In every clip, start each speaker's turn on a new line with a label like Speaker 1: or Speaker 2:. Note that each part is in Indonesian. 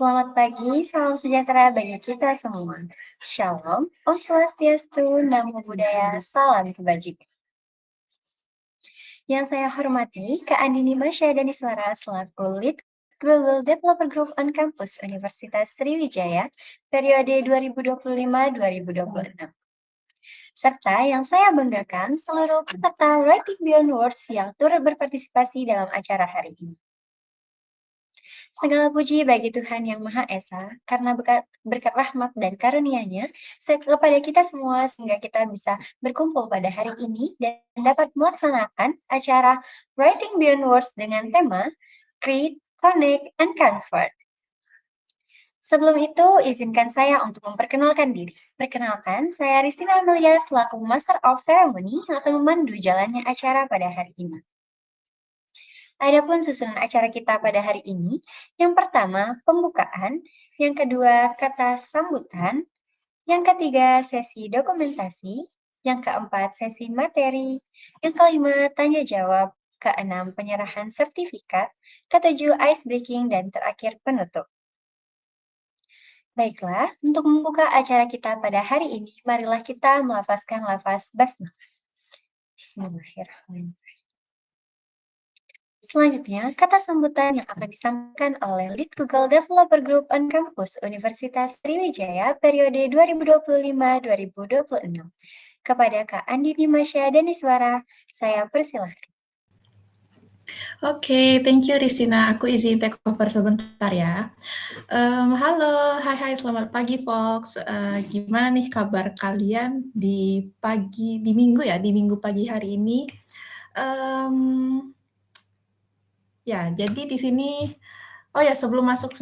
Speaker 1: Selamat pagi, salam sejahtera bagi kita semua. Shalom, Om Swastiastu, Namo Buddhaya, salam kebajikan. Yang saya hormati, Kak Andini Masya Daniswara selaku Lead Google Developer Group on Campus Universitas Sriwijaya, periode 2025-2026. Serta yang saya banggakan seluruh peserta Writing Beyond Words yang turut berpartisipasi dalam acara hari ini. Segala puji bagi Tuhan Yang Maha Esa, karena berkat rahmat dan karunia-Nya kepada kita semua sehingga kita bisa berkumpul pada hari ini dan dapat melaksanakan acara Writing Beyond Words dengan tema Create, Connect, and Comfort. Sebelum itu, izinkan saya untuk memperkenalkan diri. Perkenalkan, saya Ristina Amelia selaku Master of Ceremony yang akan memandu jalannya acara pada hari ini. Adapun susunan acara kita pada hari ini, yang pertama pembukaan, yang kedua kata sambutan, yang ketiga sesi dokumentasi, yang keempat sesi materi, yang kelima tanya jawab, keenam penyerahan sertifikat, ketujuh ice breaking, dan terakhir penutup. Baiklah, untuk membuka acara kita pada hari ini, marilah kita melafazkan lafaz basmalah. Bismillahirrahmanirrahim. Selanjutnya, kata sambutan yang akan disampaikan oleh Lead Google Developer Group on Campus Universitas Sriwijaya periode 2025-2026. Kepada Kak Andini Masya Daniswara, saya persilahkan.
Speaker 2: Oke, thank you Ristina. Aku izin take over sebentar ya. Halo, hai, selamat pagi Fox. Gimana nih kabar kalian di minggu pagi hari ini? Ya, jadi di sini, sebelum masuk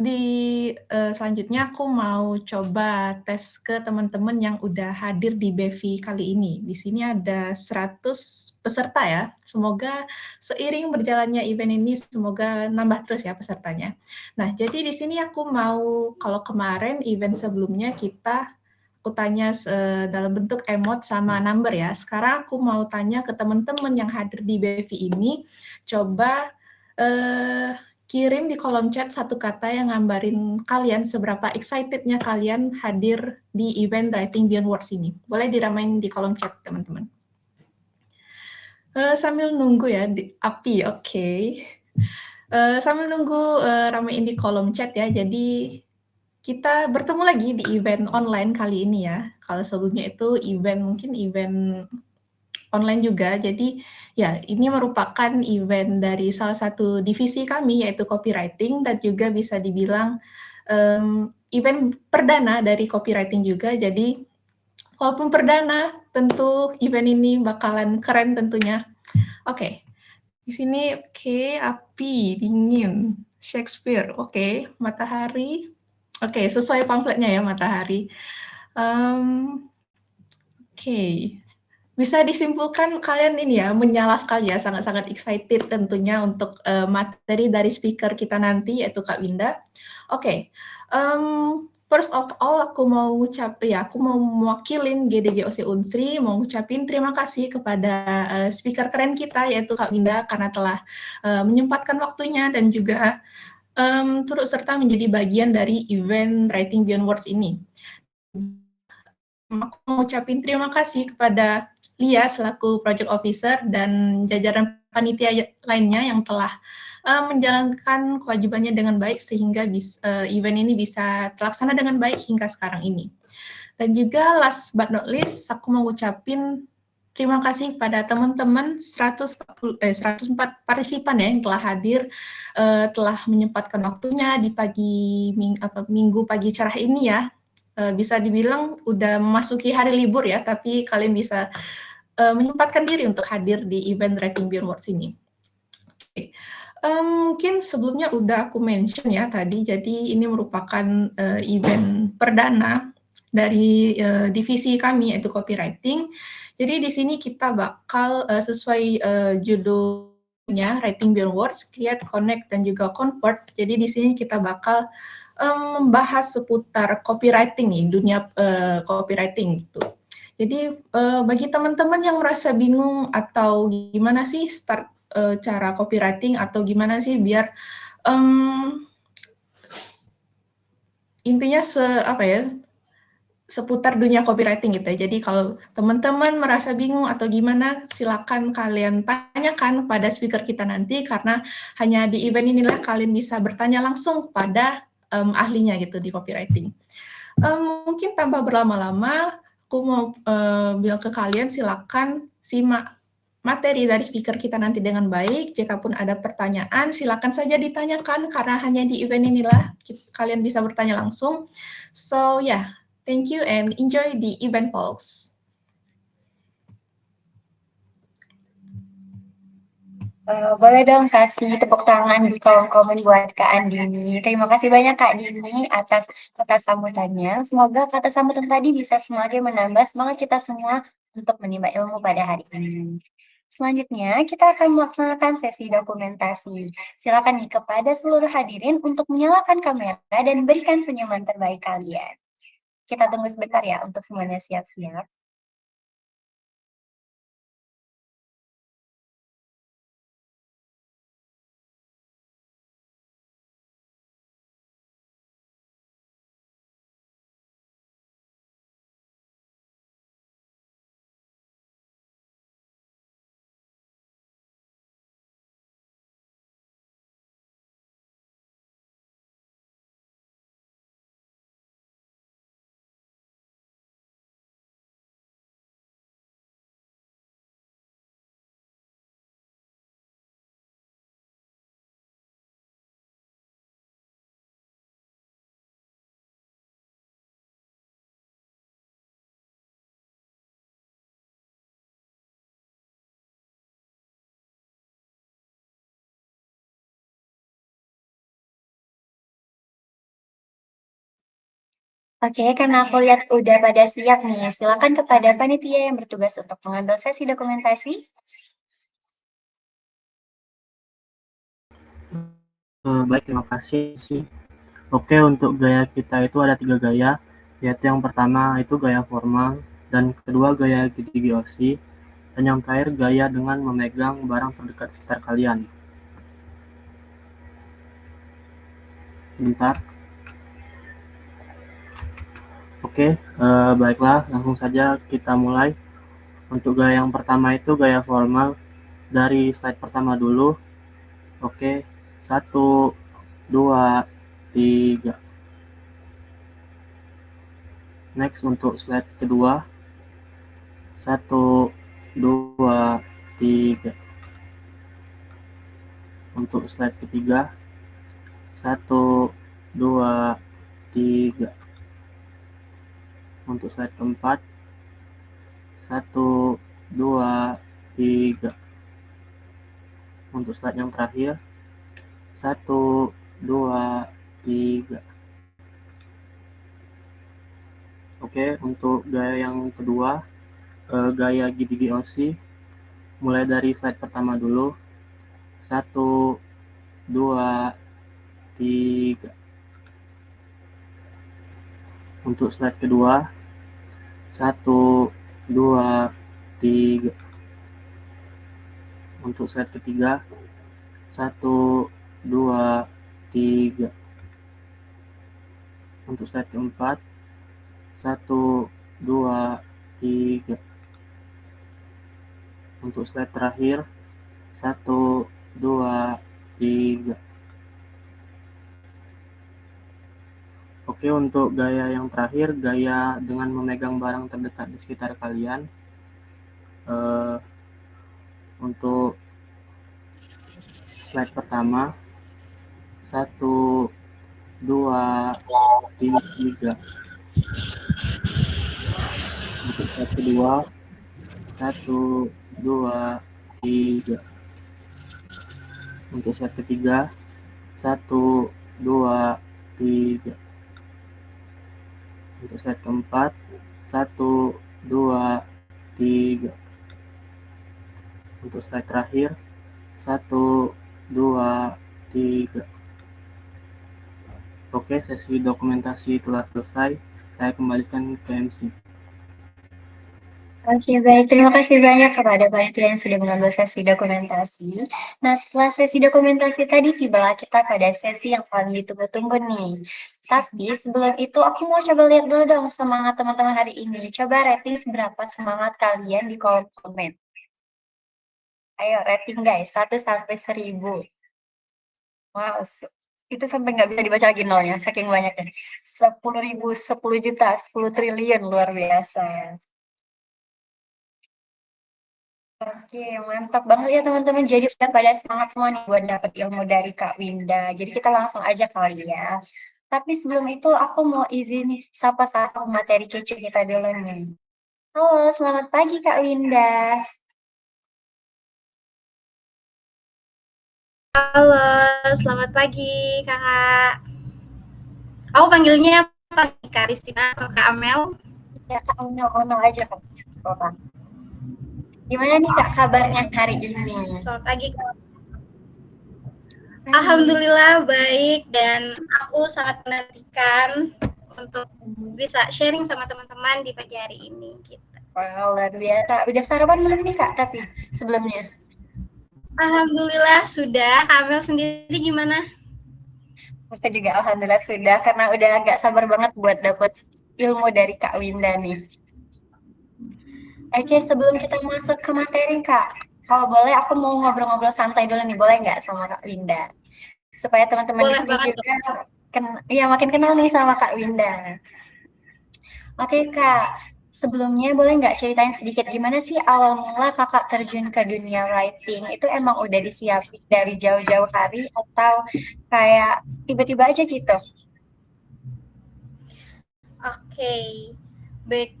Speaker 2: selanjutnya aku mau coba tes ke teman-teman yang udah hadir di BEVI kali ini. Di sini ada 100 peserta ya. Semoga seiring berjalannya event ini, semoga nambah terus ya pesertanya. Nah, jadi di sini aku mau, kalau kemarin event sebelumnya aku tanya dalam bentuk emot sama number ya. Sekarang aku mau tanya ke teman-teman yang hadir di BEVI ini, coba kirim di kolom chat satu kata yang ngambarin kalian seberapa excitednya kalian hadir di event Writing Beyond Words ini. Boleh diramain di kolom chat, teman-teman. Sambil nunggu ya, Api, oke. Sambil nunggu ramein di kolom chat ya, jadi kita bertemu lagi di event online kali ini ya. Kalau sebelumnya itu mungkin event online juga. Jadi ya ini merupakan event dari salah satu divisi kami yaitu copywriting dan juga bisa dibilang event perdana dari copywriting juga. Jadi walaupun perdana tentu event ini bakalan keren tentunya. Oke. Di sini api, dingin, Shakespeare, matahari. Sesuai pamfletnya ya matahari. Bisa disimpulkan kalian ini ya, menyala sekali ya, sangat-sangat excited tentunya untuk materi dari speaker kita nanti, yaitu Kak Winda. First of all, aku mau mewakilin GDGOC Unsri, mau ngucapin terima kasih kepada speaker keren kita, yaitu Kak Winda, karena telah menyempatkan waktunya dan juga turut serta menjadi bagian dari event Writing Beyond Words ini. Aku mau ucapin terima kasih kepada Lia selaku Project Officer dan jajaran panitia lainnya yang telah menjalankan kewajibannya dengan baik sehingga event ini bisa terlaksana dengan baik hingga sekarang ini. Dan juga last but not least, aku mau ucapin terima kasih pada teman-teman 104 partisipan ya yang telah hadir, telah menyempatkan waktunya di minggu pagi cerah ini ya. Bisa dibilang udah memasuki hari libur ya, tapi kalian bisa menyempatkan diri untuk hadir di event Writing Beyond Words ini. Mungkin sebelumnya udah aku mention ya tadi, jadi ini merupakan event perdana dari divisi kami yaitu copywriting. Jadi di sini kita bakal sesuai judulnya Writing Beyond Words, Create, Connect, dan juga Convert. Jadi di sini kita bakal membahas seputar copywriting nih, dunia copywriting gitu. Jadi bagi teman-teman yang merasa bingung atau gimana sih start cara copywriting atau gimana sih biar intinya seputar dunia copywriting gitu ya. Jadi kalau teman-teman merasa bingung atau gimana, silakan kalian tanyakan pada speaker kita nanti, karena hanya di event inilah kalian bisa bertanya langsung pada ahlinya gitu di copywriting. Mungkin tanpa berlama-lama, aku mau bilang ke kalian, silakan simak materi dari speaker kita nanti dengan baik. Jikapun ada pertanyaan, silakan saja ditanyakan, karena hanya di event inilah kalian bisa bertanya langsung. So yeah, thank you and enjoy the event, folks.
Speaker 1: Boleh dong kasih tepuk tangan di kolom komen buat Kak Andini. Terima kasih banyak Kak Dini atas kata sambutannya. Semoga kata sambutan tadi bisa semakin menambah semangat kita semua untuk menimba ilmu pada hari ini. Selanjutnya, kita akan melaksanakan sesi dokumentasi. Silakan nih kepada seluruh hadirin untuk menyalakan kamera dan berikan senyuman terbaik kalian. Kita tunggu sebentar ya untuk semuanya siap-siap. Oke, karena aku lihat udah pada siap nih, silakan kepada panitia yang bertugas untuk mengambil sesi dokumentasi.
Speaker 3: Baik, terima kasih sih. Oke, untuk gaya kita itu ada 3 gaya, yaitu yang pertama itu gaya formal, dan kedua gaya GDGOC, dan yang terakhir gaya dengan memegang barang terdekat sekitar kalian. Bentar. Oke, baiklah, langsung saja kita mulai. Untuk gaya yang pertama itu gaya formal, dari slide pertama dulu. Oke, 1, 2, 3. Next untuk slide kedua. 1, 2, 3. Untuk slide ketiga. 1, 2, 3. Untuk slide keempat. 1, 2, 3. Untuk slide yang terakhir. 1, 2, 3. Oke, untuk gaya yang kedua, gaya GDGOC, mulai dari slide pertama dulu. 1, 2, 3. Untuk slide kedua. 1, 2, 3. Untuk slide ketiga. 1, 2, 3. Untuk slide keempat. 1, 2, 3. Untuk slide terakhir. 1, 2, 3. Oke, untuk gaya yang terakhir, gaya dengan memegang barang terdekat di sekitar kalian. Untuk slide pertama. 1, 2, 3. Untuk slide kedua. 1, 2, 3. Untuk slide ketiga. 1, 2, 3. Untuk slide keempat. 1, 2, 3. Untuk slide terakhir. 1, 2, 3. Oke, sesi dokumentasi telah selesai. Saya kembalikan ke MC.
Speaker 1: Oke, baik. Terima kasih banyak kepada panitia yang sudah mengambil sesi dokumentasi. Nah, setelah sesi dokumentasi tadi, tibalah kita pada sesi yang paling ditunggu-tunggu nih. Tapi sebelum itu, aku mau coba lihat dulu dong semangat teman-teman hari ini. Coba rating seberapa semangat kalian di kolom komen. Ayo, rating guys, 1 sampai 1000. Wow, itu sampai nggak bisa dibaca lagi nolnya, saking banyaknya. 10.000, 10 juta, 10 triliun, luar biasa. Oke, mantap banget ya teman-teman. Jadi sudah pada semangat semua nih buat dapat ilmu dari Kak Winda. Jadi kita langsung aja kali ya. Tapi sebelum itu aku mau izin sapa satu materi kece kita dulu nih. Halo, selamat pagi Kak Winda.
Speaker 4: Halo, selamat pagi Kakak. Aku panggilnya apa nih, Kak Ristina atau Kak Amel?
Speaker 1: Ya Kak Amel aja Kak. Apa? Gimana nih Kak kabarnya hari ini?
Speaker 4: Selamat pagi Kak. Alhamdulillah baik, dan aku sangat menantikan untuk bisa sharing sama teman-teman di pagi hari ini. Gitu.
Speaker 1: Wow, luar biasa. Udah sarapan belum nih Kak tapi sebelumnya?
Speaker 4: Alhamdulillah sudah. Kak Amel sendiri gimana?
Speaker 1: Kita juga alhamdulillah sudah, karena udah agak sabar banget buat dapet ilmu dari Kak Winda nih. Oke, sebelum kita masuk ke materi Kak, kalau boleh aku mau ngobrol-ngobrol santai dulu nih, boleh nggak sama Kak Winda? Supaya teman-teman di
Speaker 4: Boleh
Speaker 1: sini
Speaker 4: banget.
Speaker 1: juga makin kenal nih sama Kak Winda. Oke Kak, sebelumnya boleh nggak ceritain sedikit gimana sih awal mula Kakak terjun ke dunia writing? Itu emang udah disiapin dari jauh-jauh hari atau kayak tiba-tiba aja gitu?
Speaker 4: Oke. Baik,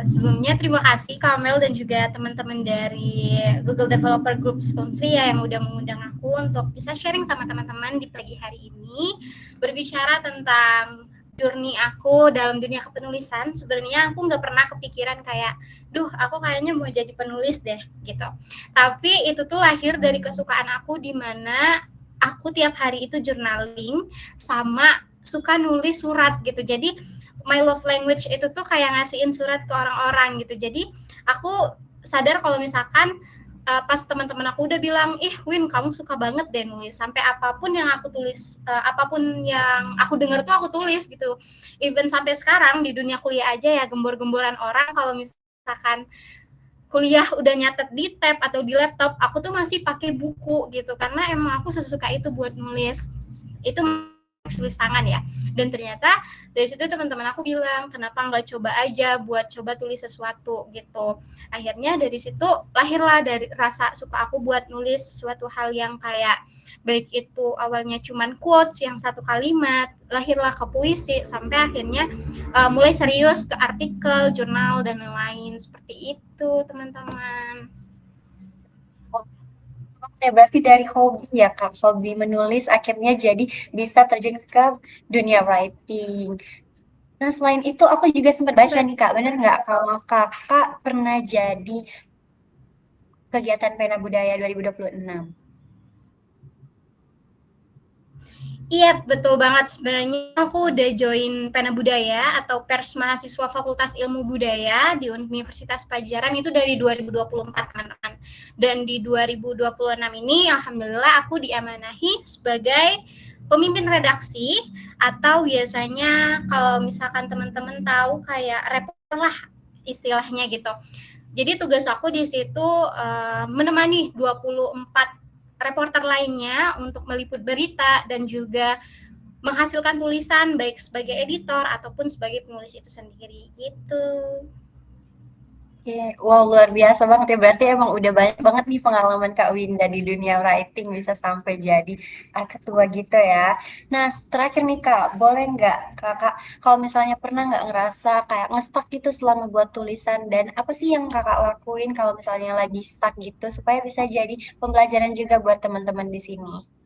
Speaker 4: sebelumnya terima kasih Kak Amel dan juga teman-teman dari Google Developer Group Country ya yang udah mengundang aku untuk bisa sharing sama teman-teman di pagi hari ini, berbicara tentang journey aku dalam dunia kepenulisan. Sebenarnya aku nggak pernah kepikiran kayak, aku kayaknya mau jadi penulis deh gitu. Tapi itu tuh lahir dari kesukaan aku, di mana aku tiap hari itu journaling sama suka nulis surat gitu. Jadi my love language itu tuh kayak ngasihin surat ke orang-orang gitu. Jadi aku sadar kalau misalkan pas teman-teman aku udah bilang, Win kamu suka banget deh nulis, sampai apapun yang aku tulis, apapun yang aku dengar tuh aku tulis gitu. Even sampai sekarang di dunia kuliah aja ya, gembor-gemboran orang kalau misalkan kuliah udah nyatet di tab atau di laptop, aku tuh masih pakai buku gitu, karena emang aku sesuka itu buat nulis. Itu tulis tangan ya. Dan ternyata dari situ teman-teman aku bilang, kenapa nggak coba aja buat coba tulis sesuatu gitu. Akhirnya dari situ lahirlah dari rasa suka aku buat nulis suatu hal yang kayak, baik itu awalnya cuman quotes yang satu kalimat, lahirlah ke puisi, sampai akhirnya mulai serius ke artikel, jurnal, dan lain-lain. Seperti itu teman-teman.
Speaker 1: Berarti dari hobi ya Kak, hobi menulis akhirnya jadi bisa terjun ke dunia writing. Nah selain itu aku juga sempat baca nih Kak, bener nggak kalau Kakak pernah jadi kegiatan Pena Budaya 2026?
Speaker 4: Iya, betul banget. Sebenarnya aku udah join Pena Budaya atau Pers Mahasiswa Fakultas Ilmu Budaya di Universitas Pajajaran itu dari 2024, teman-teman. Dan di 2026 ini, alhamdulillah aku diamanahi sebagai pemimpin redaksi, atau biasanya kalau misalkan teman-teman tahu kayak reporter lah istilahnya gitu. Jadi tugas aku di situ menemani 24 reporter lainnya untuk meliput berita dan juga menghasilkan tulisan baik sebagai editor ataupun sebagai penulis itu sendiri gitu.
Speaker 1: Oke, wow luar biasa banget ya. Berarti emang udah banyak banget nih pengalaman Kak Winda di dunia writing bisa sampai jadi ketua gitu ya. Nah, terakhir nih Kak, boleh nggak Kakak kalau misalnya pernah nggak ngerasa kayak ngestak gitu selama buat tulisan dan apa sih yang Kakak lakuin kalau misalnya lagi stuck gitu supaya bisa jadi pembelajaran juga buat teman-teman di sini?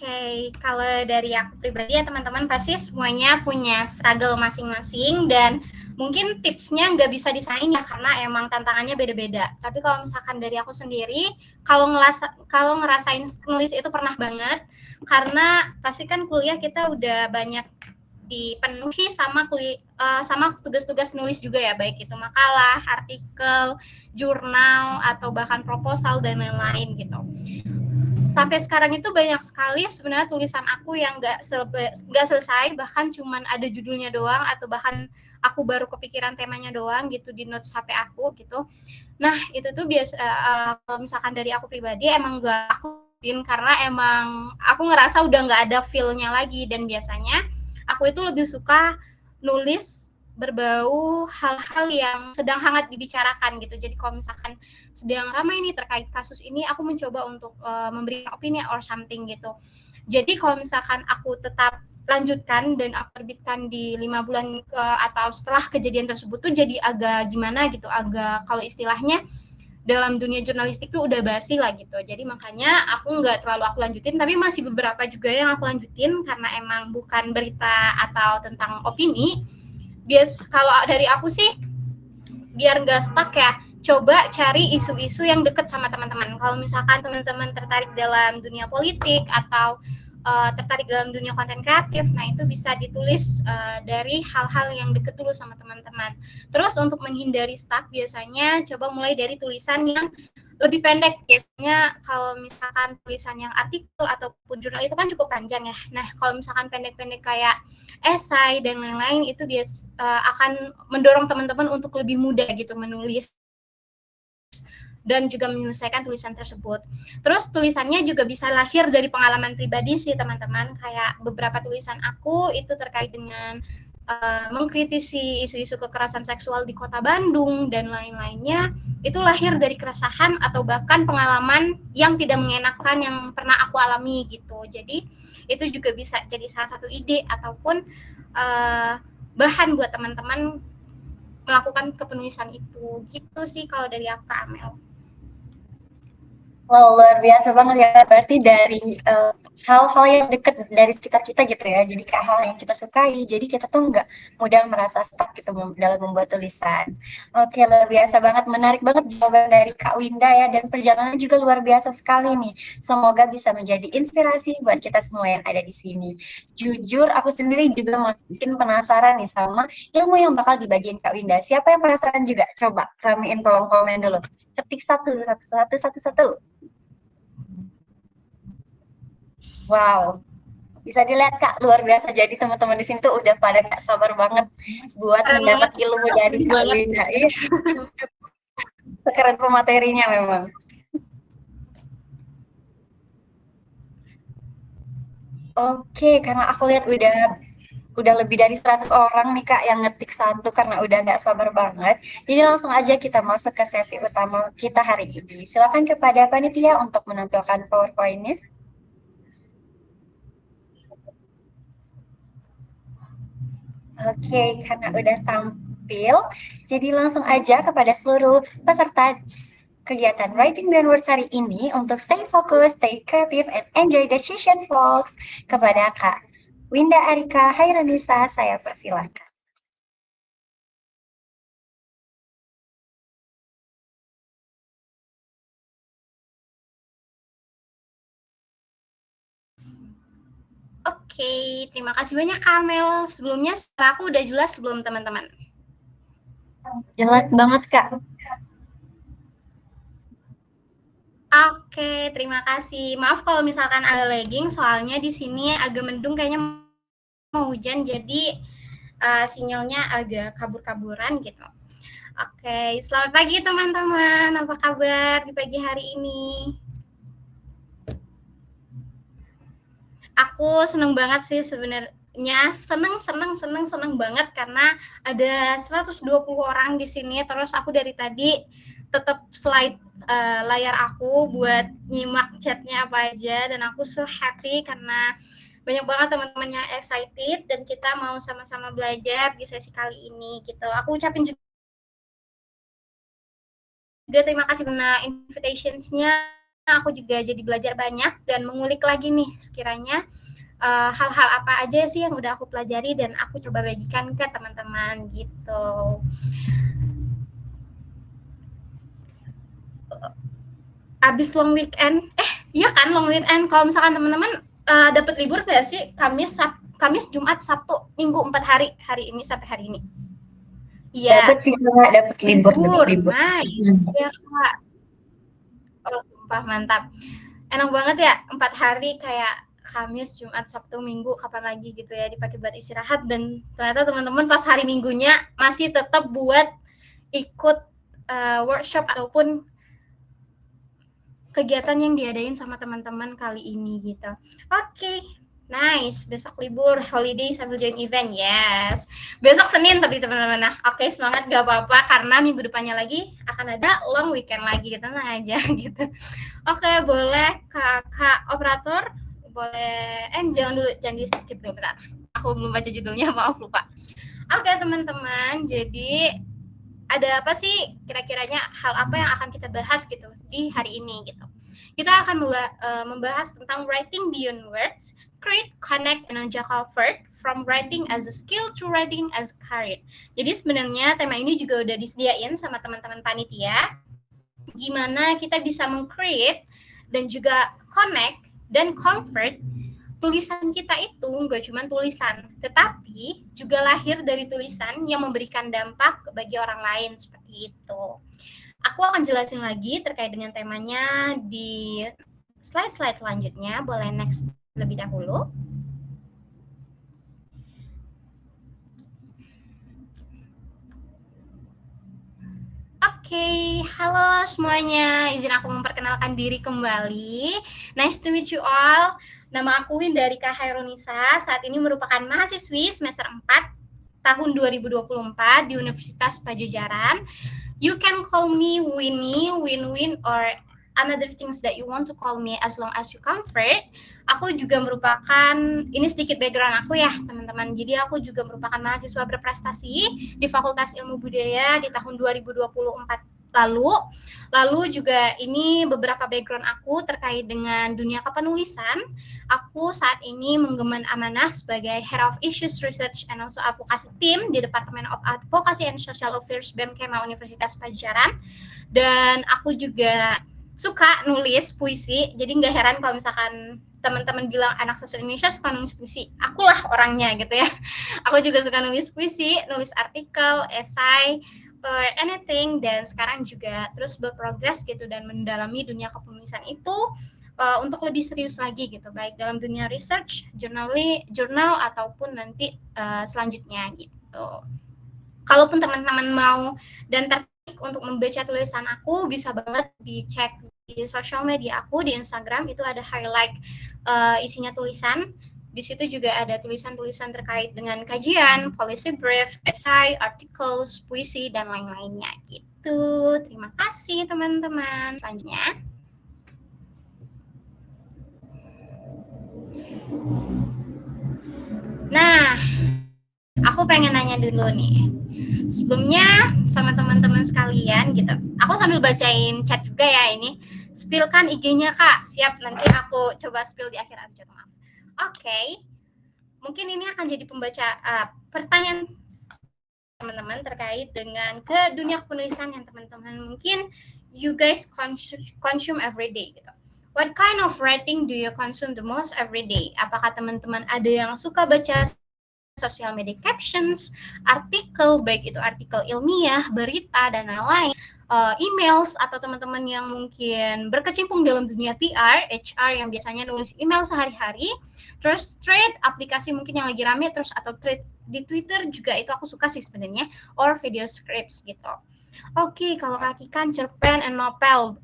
Speaker 4: Oke, kalau dari aku pribadi ya teman-teman pasti semuanya punya struggle masing-masing, dan mungkin tipsnya nggak bisa disamain ya karena emang tantangannya beda-beda. Tapi kalau misalkan dari aku sendiri, kalau ngerasain nulis itu pernah banget, karena pasti kan kuliah kita udah banyak dipenuhi sama tugas-tugas nulis juga ya, baik itu makalah, artikel, jurnal, atau bahkan proposal dan lain-lain gitu. Sampai sekarang itu banyak sekali sebenarnya tulisan aku yang nggak selesai, bahkan cuman ada judulnya doang, atau bahkan aku baru kepikiran temanya doang gitu di notes HP aku gitu. Nah itu tuh biasa kalau misalkan dari aku pribadi emang nggak aku karena emang aku ngerasa udah nggak ada feel-nya lagi, dan biasanya aku itu lebih suka nulis berbau hal-hal yang sedang hangat dibicarakan gitu. Jadi kalau misalkan sedang ramai nih terkait kasus ini, aku mencoba untuk memberi opini or something gitu. Jadi kalau misalkan aku tetap lanjutkan dan aku terbitkan di 5 bulan atau setelah kejadian tersebut tuh jadi agak gimana gitu, agak kalau istilahnya dalam dunia jurnalistik tuh udah basi lah gitu. Jadi makanya aku nggak terlalu aku lanjutin, tapi masih beberapa juga yang aku lanjutin karena emang bukan berita atau tentang opini. Kalau dari aku sih biar nggak stuck ya, coba cari isu-isu yang deket sama teman-teman. Kalau misalkan teman-teman tertarik dalam dunia politik atau tertarik dalam dunia konten kreatif, nah itu bisa ditulis dari hal-hal yang deket dulu sama teman-teman. Terus untuk menghindari stuck, biasanya coba mulai dari tulisan yang lebih pendek. Biasanya kalau misalkan tulisan yang artikel ataupun jurnal itu kan cukup panjang ya. Nah kalau misalkan pendek-pendek kayak esai dan lain-lain itu akan mendorong teman-teman untuk lebih mudah gitu menulis dan juga menyelesaikan tulisan tersebut. Terus tulisannya juga bisa lahir dari pengalaman pribadi sih teman-teman. Kayak beberapa tulisan aku itu terkait dengan mengkritisi isu-isu kekerasan seksual di Kota Bandung dan lain-lainnya, itu lahir dari keresahan atau bahkan pengalaman yang tidak mengenakan yang pernah aku alami gitu. Jadi itu juga bisa jadi salah satu ide ataupun bahan buat teman-teman melakukan kepenulisan itu. Gitu sih kalau dari aku, Amel.
Speaker 1: Wow, luar biasa banget ya. Berarti dari hal-hal yang dekat dari sekitar kita gitu ya. Jadi kayak hal yang kita sukai. Jadi kita tuh nggak mudah merasa stuck gitu dalam membuat tulisan. Oke, luar biasa banget. Menarik banget jawaban dari Kak Winda ya. Dan perjalanan juga luar biasa sekali nih. Semoga bisa menjadi inspirasi buat kita semua yang ada di sini. Jujur, aku sendiri juga makin penasaran nih sama ilmu yang bakal dibagiin Kak Winda. Siapa yang penasaran juga? Coba ramein kolom komen dulu. Ketik satu. Wow, bisa dilihat Kak, luar biasa. Jadi teman-teman di sini tuh udah pada gak sabar banget buat mendapat ilmu dari Kak Winda. Sekeren pematerinya memang. Oke, karena aku lihat udah lebih dari 100 orang nih Kak yang ngetik satu karena udah nggak sabar banget. Jadi langsung aja kita masuk ke sesi utama kita hari ini. Silakan kepada panitia untuk menampilkan PowerPoint-nya. Oke, karena udah tampil, jadi langsung aja kepada seluruh peserta kegiatan Writing Beyond Words hari ini untuk stay focus, stay creative, and enjoy the session, folks. Kepada Kak Winda Arika Hairanisa, saya persilahkan.
Speaker 4: Oke, terima kasih banyak Kamel. Sebelumnya suara aku udah jelas belum teman-teman?
Speaker 1: Jelas banget Kak.
Speaker 4: Oke, terima kasih. Maaf kalau misalkan ada lagging, soalnya di sini agak mendung, kayaknya mau hujan, jadi sinyalnya agak kabur-kaburan gitu. Oke, selamat pagi teman-teman. Apa kabar di pagi hari ini? Aku seneng banget sih sebenarnya, seneng banget karena ada 120 orang di sini. Terus aku dari tadi tetap slide layar aku buat nyimak chatnya apa aja, dan aku so happy karena banyak banget teman-teman yang excited dan kita mau sama-sama belajar di sesi kali ini gitu. Aku ucapin juga terima kasih karena invitations-nya. Aku juga jadi belajar banyak dan mengulik lagi nih sekiranya hal-hal apa aja sih yang udah aku pelajari dan aku coba bagikan ke teman-teman gitu. Abis long weekend, iya kan long weekend, kalau misalkan teman-teman dapat libur nggak sih Kamis, Jumat, Sabtu, Minggu 4 hari ini sampai hari ini? Iya.
Speaker 1: Dapat sih Kak, dapat libur.
Speaker 4: Nice. Ya Kak. Oh, sumpah mantap. Enak banget ya 4 hari kayak Kamis, Jumat, Sabtu, Minggu, kapan lagi gitu ya dipakai buat istirahat, dan ternyata teman-teman pas hari Minggunya masih tetap buat ikut workshop ataupun kegiatan yang diadain sama teman-teman kali ini gitu. Oke, nice. Besok libur, holiday sambil join event, yes. Besok Senin tapi teman-teman. Nah, oke, semangat, gak apa-apa karena minggu depannya lagi akan ada long weekend lagi, gitu nah aja gitu. Oke, boleh kakak operator, boleh, jangan di skip dulu, bentar. Aku belum baca judulnya, maaf lupa. Oke teman-teman, jadi ada apa sih kira-kiranya hal apa yang akan kita bahas gitu di hari ini gitu. Kita akan membahas tentang writing beyond words, create, connect, and comfort from writing as a skill to writing as a career. Jadi sebenarnya tema ini juga udah disediain sama teman-teman panitia. Gimana kita bisa meng-create dan juga connect dan convert tulisan kita itu nggak cuma tulisan, tetapi juga lahir dari tulisan yang memberikan dampak bagi orang lain, seperti itu. Aku akan jelasin lagi terkait dengan temanya di slide-slide selanjutnya. Boleh next lebih dahulu. Oke, halo semuanya. Izin aku memperkenalkan diri kembali. Nice to meet you all. Nama aku Windarika Hairunisa. Saat ini merupakan mahasiswi semester 4 tahun 2024 di Universitas Pajajaran. You can call me Winnie, Win-Win, or another things that you want to call me as long as you comfort. Aku juga merupakan, ini sedikit background aku ya teman-teman, jadi aku juga merupakan mahasiswa berprestasi di Fakultas Ilmu Budaya di tahun 2024 lalu juga ini beberapa background aku terkait dengan dunia kepenulisan. Aku saat ini menggemban amanah sebagai Head of Issues Research and also Advocacy Team di Department of Advocacy and Social Affairs BEM Kema Universitas Pajajaran, dan aku juga suka nulis puisi. Jadi nggak heran kalau misalkan teman-teman bilang anak sastra Indonesia suka nulis puisi, akulah orangnya gitu ya. Aku juga suka nulis puisi, nulis artikel, esai, or anything, dan sekarang juga terus berprogres gitu dan mendalami dunia kepenulisan itu untuk lebih serius lagi gitu, baik dalam dunia research, jurnal ataupun nanti selanjutnya gitu. Kalaupun teman-teman mau dan tertarik untuk membaca tulisan aku, bisa banget dicek di sosial media aku di Instagram, itu ada highlight isinya tulisan. Di situ juga ada tulisan-tulisan terkait dengan kajian, policy brief, esai, articles, puisi, dan lain-lainnya gitu. Terima kasih teman-teman. Selanjutnya. Nah, aku pengen nanya dulu nih. Sebelumnya sama teman-teman sekalian gitu, aku sambil bacain chat juga ya ini. Spillkan IG-nya Kak. Siap, nanti aku coba spill di akhir episode. Maaf. Oke. Mungkin ini akan jadi pertanyaan teman-teman terkait dengan ke dunia penulisan yang teman-teman mungkin you guys consume every day gitu. What kind of writing do you consume the most every day? Apakah teman-teman ada yang suka baca social media captions, artikel, baik itu artikel ilmiah, berita, dan lain-lain, emails, atau teman-teman yang mungkin berkecimpung dalam dunia PR, HR yang biasanya nulis email sehari-hari, terus thread, aplikasi mungkin yang lagi rame, terus atau thread di Twitter juga itu aku suka sih sebenarnya, or video scripts gitu. Oke, kalau Kak Kikan cerpen and novel.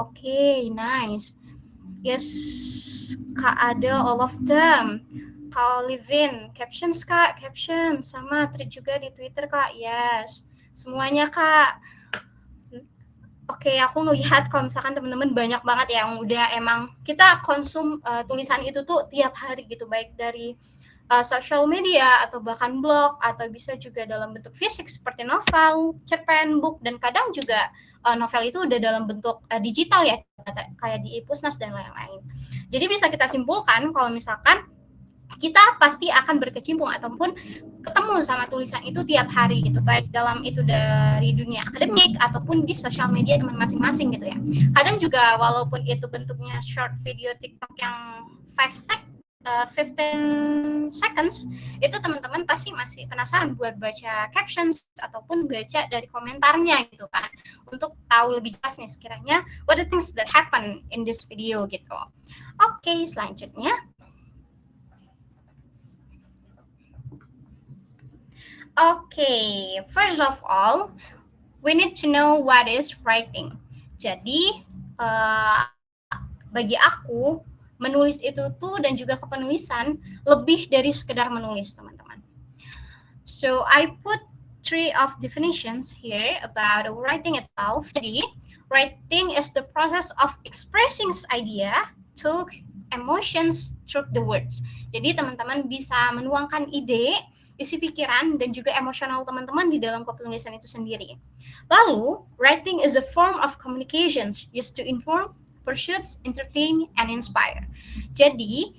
Speaker 4: Oke, nice. Yes, Kak Adel, all of them. Kalau Livin, captions Kak, caption sama tweet juga di Twitter Kak, yes. Semuanya Kak. Oke, aku melihat kalau misalkan teman-teman banyak banget yang udah emang kita konsum tulisan itu tuh tiap hari gitu, baik dari social media atau bahkan blog, atau bisa juga dalam bentuk fisik seperti novel, cerpen, book, dan kadang juga novel itu udah dalam bentuk digital ya, kayak di e-Pusnas dan lain-lain. Jadi bisa kita simpulkan kalau misalkan kita pasti akan berkecimpung ataupun ketemu sama tulisan itu tiap hari gitu, baik dalam itu dari dunia akademik ataupun di sosial media teman masing-masing gitu ya. Kadang juga walaupun itu bentuknya short video TikTok yang 15 seconds, itu teman-teman pasti masih penasaran buat baca captions ataupun baca dari komentarnya gitu kan, untuk tahu lebih jelas nih sekiranya what the things that happen in this video gitu. Oke, selanjutnya. Okay, first of all, we need to know what is writing. Jadi, bagi aku, menulis itu tuh dan juga kepenulisan lebih dari sekedar menulis, teman-teman. So, I put 3 of definitions here about writing itself. Jadi, writing is the process of expressing idea, thought, emotions through the words. Jadi, teman-teman bisa menuangkan ide, isi pikiran, dan juga emosional teman-teman di dalam kepenulisan itu sendiri. Lalu, writing is a form of communications used to inform, pursuits, entertain, and inspire. Jadi,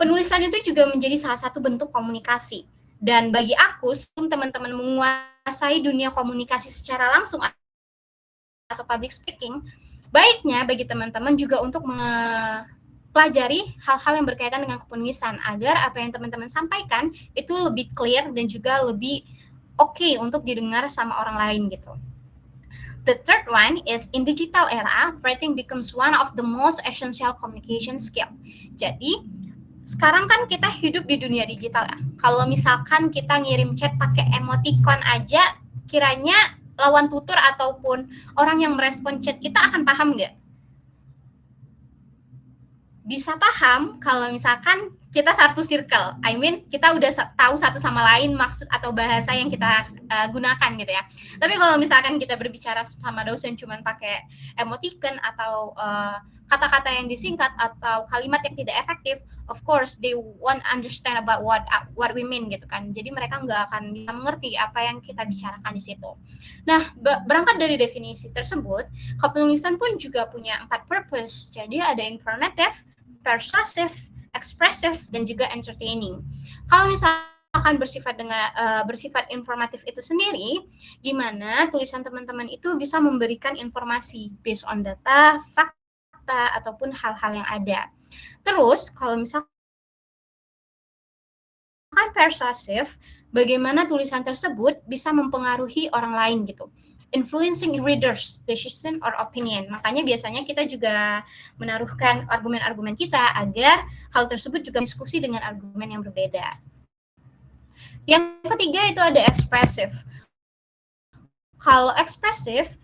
Speaker 4: penulisan itu juga menjadi salah satu bentuk komunikasi. Dan bagi aku, sebelum teman-teman menguasai dunia komunikasi secara langsung atau public speaking, baiknya bagi teman-teman juga untuk pelajari hal-hal yang berkaitan dengan kepenulisan agar apa yang teman-teman sampaikan itu lebih clear dan juga lebih oke untuk didengar sama orang lain gitu. The third one is in digital era, writing becomes one of the most essential communication skill. Jadi sekarang kan kita hidup di dunia digital ya. Kalau misalkan kita ngirim chat pakai emoticon aja, kiranya lawan tutur ataupun orang yang merespon chat kita akan paham nggak? Bisa paham kalau misalkan kita satu circle, I mean kita udah tahu satu sama lain maksud atau bahasa yang kita gunakan gitu ya. Tapi kalau misalkan kita berbicara sama dosen cuman pakai emoticon atau kata-kata yang disingkat atau kalimat yang tidak efektif, of course they won't understand about what we mean gitu kan. Jadi mereka nggak akan bisa mengerti apa yang kita bicarakan di situ. Nah, berangkat dari definisi tersebut, kepenulisan pun juga punya 4 purpose. Jadi ada informative, persuasive, expressive, dan juga entertaining. Kalau misalkan bersifat informatif itu sendiri, gimana tulisan teman-teman itu bisa memberikan informasi based on data, fakta, ataupun hal-hal yang ada. Terus, kalau misalkan persuasif, bagaimana tulisan tersebut bisa mempengaruhi orang lain gitu. Influencing readers, decision or opinion. Makanya biasanya kita juga menaruhkan argumen-argumen kita agar hal tersebut juga diskusi dengan argumen yang berbeda. Yang ketiga itu ada ekspresif. Kalau ekspresif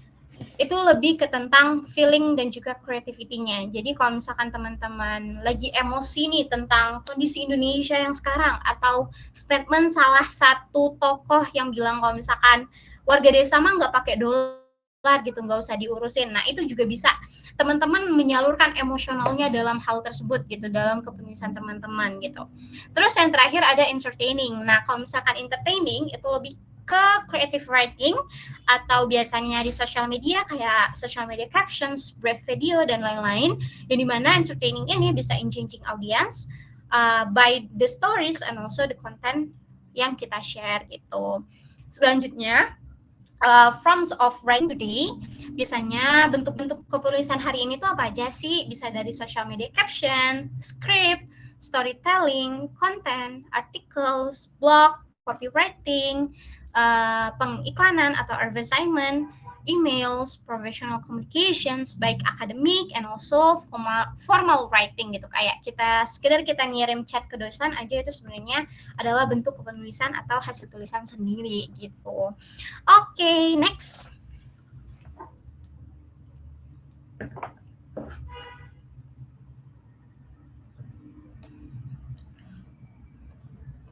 Speaker 4: itu lebih ke tentang feeling dan juga creativity-nya. Jadi kalau misalkan teman-teman lagi emosi nih tentang kondisi Indonesia yang sekarang, atau statement salah satu tokoh yang bilang kalau misalkan warga desa mah nggak pakai dolar gitu, nggak usah diurusin. Nah itu juga bisa teman-teman menyalurkan emosionalnya dalam hal tersebut gitu, dalam kepenulisan teman-teman gitu. Terus yang terakhir ada entertaining. Nah kalau misalkan entertaining itu lebih ke creative writing atau biasanya di sosial media kayak social media captions, brief video, dan lain-lain, yang dimana entertaining ini bisa engaging audience by the stories and also the content yang kita share gitu. Selanjutnya, forms of writing today, biasanya bentuk-bentuk kepenulisan hari ini tuh apa aja sih? Bisa dari social media caption, script, storytelling, content, articles, blog, copywriting, pengiklanan atau advertisement, emails, professional communications, baik akademik and also formal writing gitu. Kayak sekedar kita ngirim chat ke dosen aja itu sebenarnya adalah bentuk kepenulisan atau hasil tulisan sendiri gitu. Oke, next.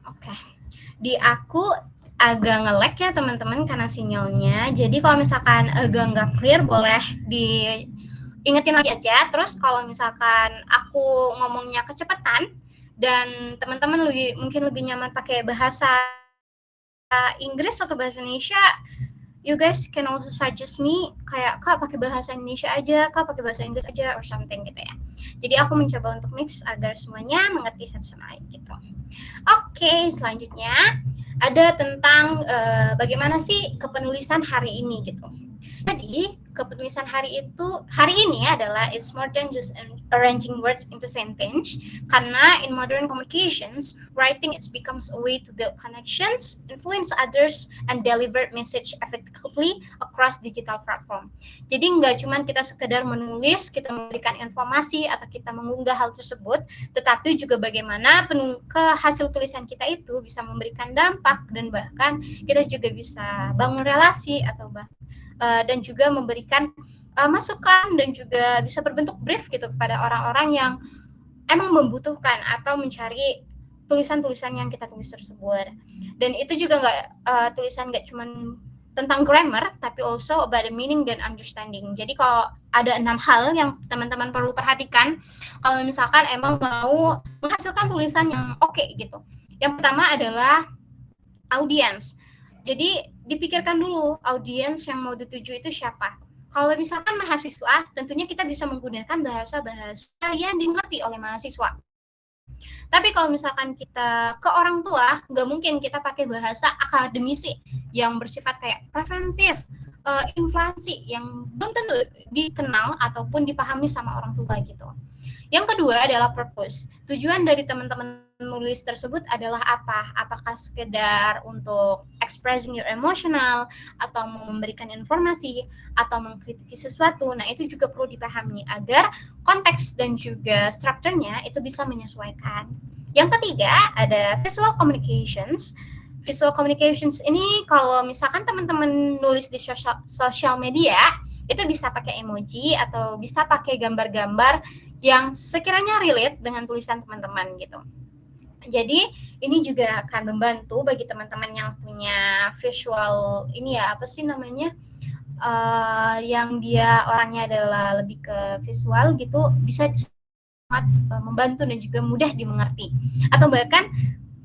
Speaker 4: Oke. Di aku agak nge-lag ya teman-teman karena sinyalnya. Jadi kalau misalkan agak nggak clear boleh diingetin lagi aja. Terus kalau misalkan aku ngomongnya kecepatan dan teman-teman mungkin lebih nyaman pakai bahasa Inggris atau bahasa Indonesia, you guys can also suggest me kayak Kak pakai bahasa Indonesia aja, Kak pakai bahasa Inggris aja or something gitu ya. Jadi aku mencoba untuk mix agar semuanya mengerti satu sama lain gitu. Oke, selanjutnya ada tentang bagaimana sih kepenulisan hari ini gitu. Jadi kepenulisan hari ini adalah it's more than just arranging words into sentence, karena in modern communications writing it becomes a way to build connections, influence others, and deliver message effectively across digital platform. Jadi nggak cuma kita sekedar menulis, kita memberikan informasi atau kita mengunggah hal tersebut, tetapi juga bagaimana hasil tulisan kita itu bisa memberikan dampak dan bahkan kita juga bisa bangun relasi atau dan juga memberikan masukan dan juga bisa berbentuk brief gitu kepada orang-orang yang emang membutuhkan atau mencari tulisan-tulisan yang kita tulis tersebut. Dan itu juga tulisan nggak cuma tentang grammar, tapi also about the meaning dan understanding. Jadi kalau ada 6 hal yang teman-teman perlu perhatikan kalau misalkan emang mau menghasilkan tulisan yang oke gitu. Yang pertama adalah audience. Jadi dipikirkan dulu audiens yang mau dituju itu siapa. Kalau misalkan mahasiswa, tentunya kita bisa menggunakan bahasa-bahasa yang dimengerti oleh mahasiswa. Tapi kalau misalkan kita ke orang tua, nggak mungkin kita pakai bahasa akademisi yang bersifat kayak preventif, inflasi yang belum tentu dikenal ataupun dipahami sama orang tua gitu. Yang kedua adalah purpose. Tujuan dari teman-teman menulis tersebut adalah apa? Apakah sekedar untuk expressing your emotional, atau memberikan informasi, atau mengkritiki sesuatu. Nah, itu juga perlu dipahami agar konteks dan juga strukturnya itu bisa menyesuaikan. Yang ketiga ada visual communications. Visual communications ini kalau misalkan teman-teman nulis di sosial media, itu bisa pakai emoji atau bisa pakai gambar-gambar yang sekiranya relate dengan tulisan teman-teman gitu. Jadi ini juga akan membantu bagi teman-teman yang punya visual ini ya, apa sih namanya, yang dia orangnya adalah lebih ke visual gitu, bisa sangat membantu dan juga mudah dimengerti. Atau bahkan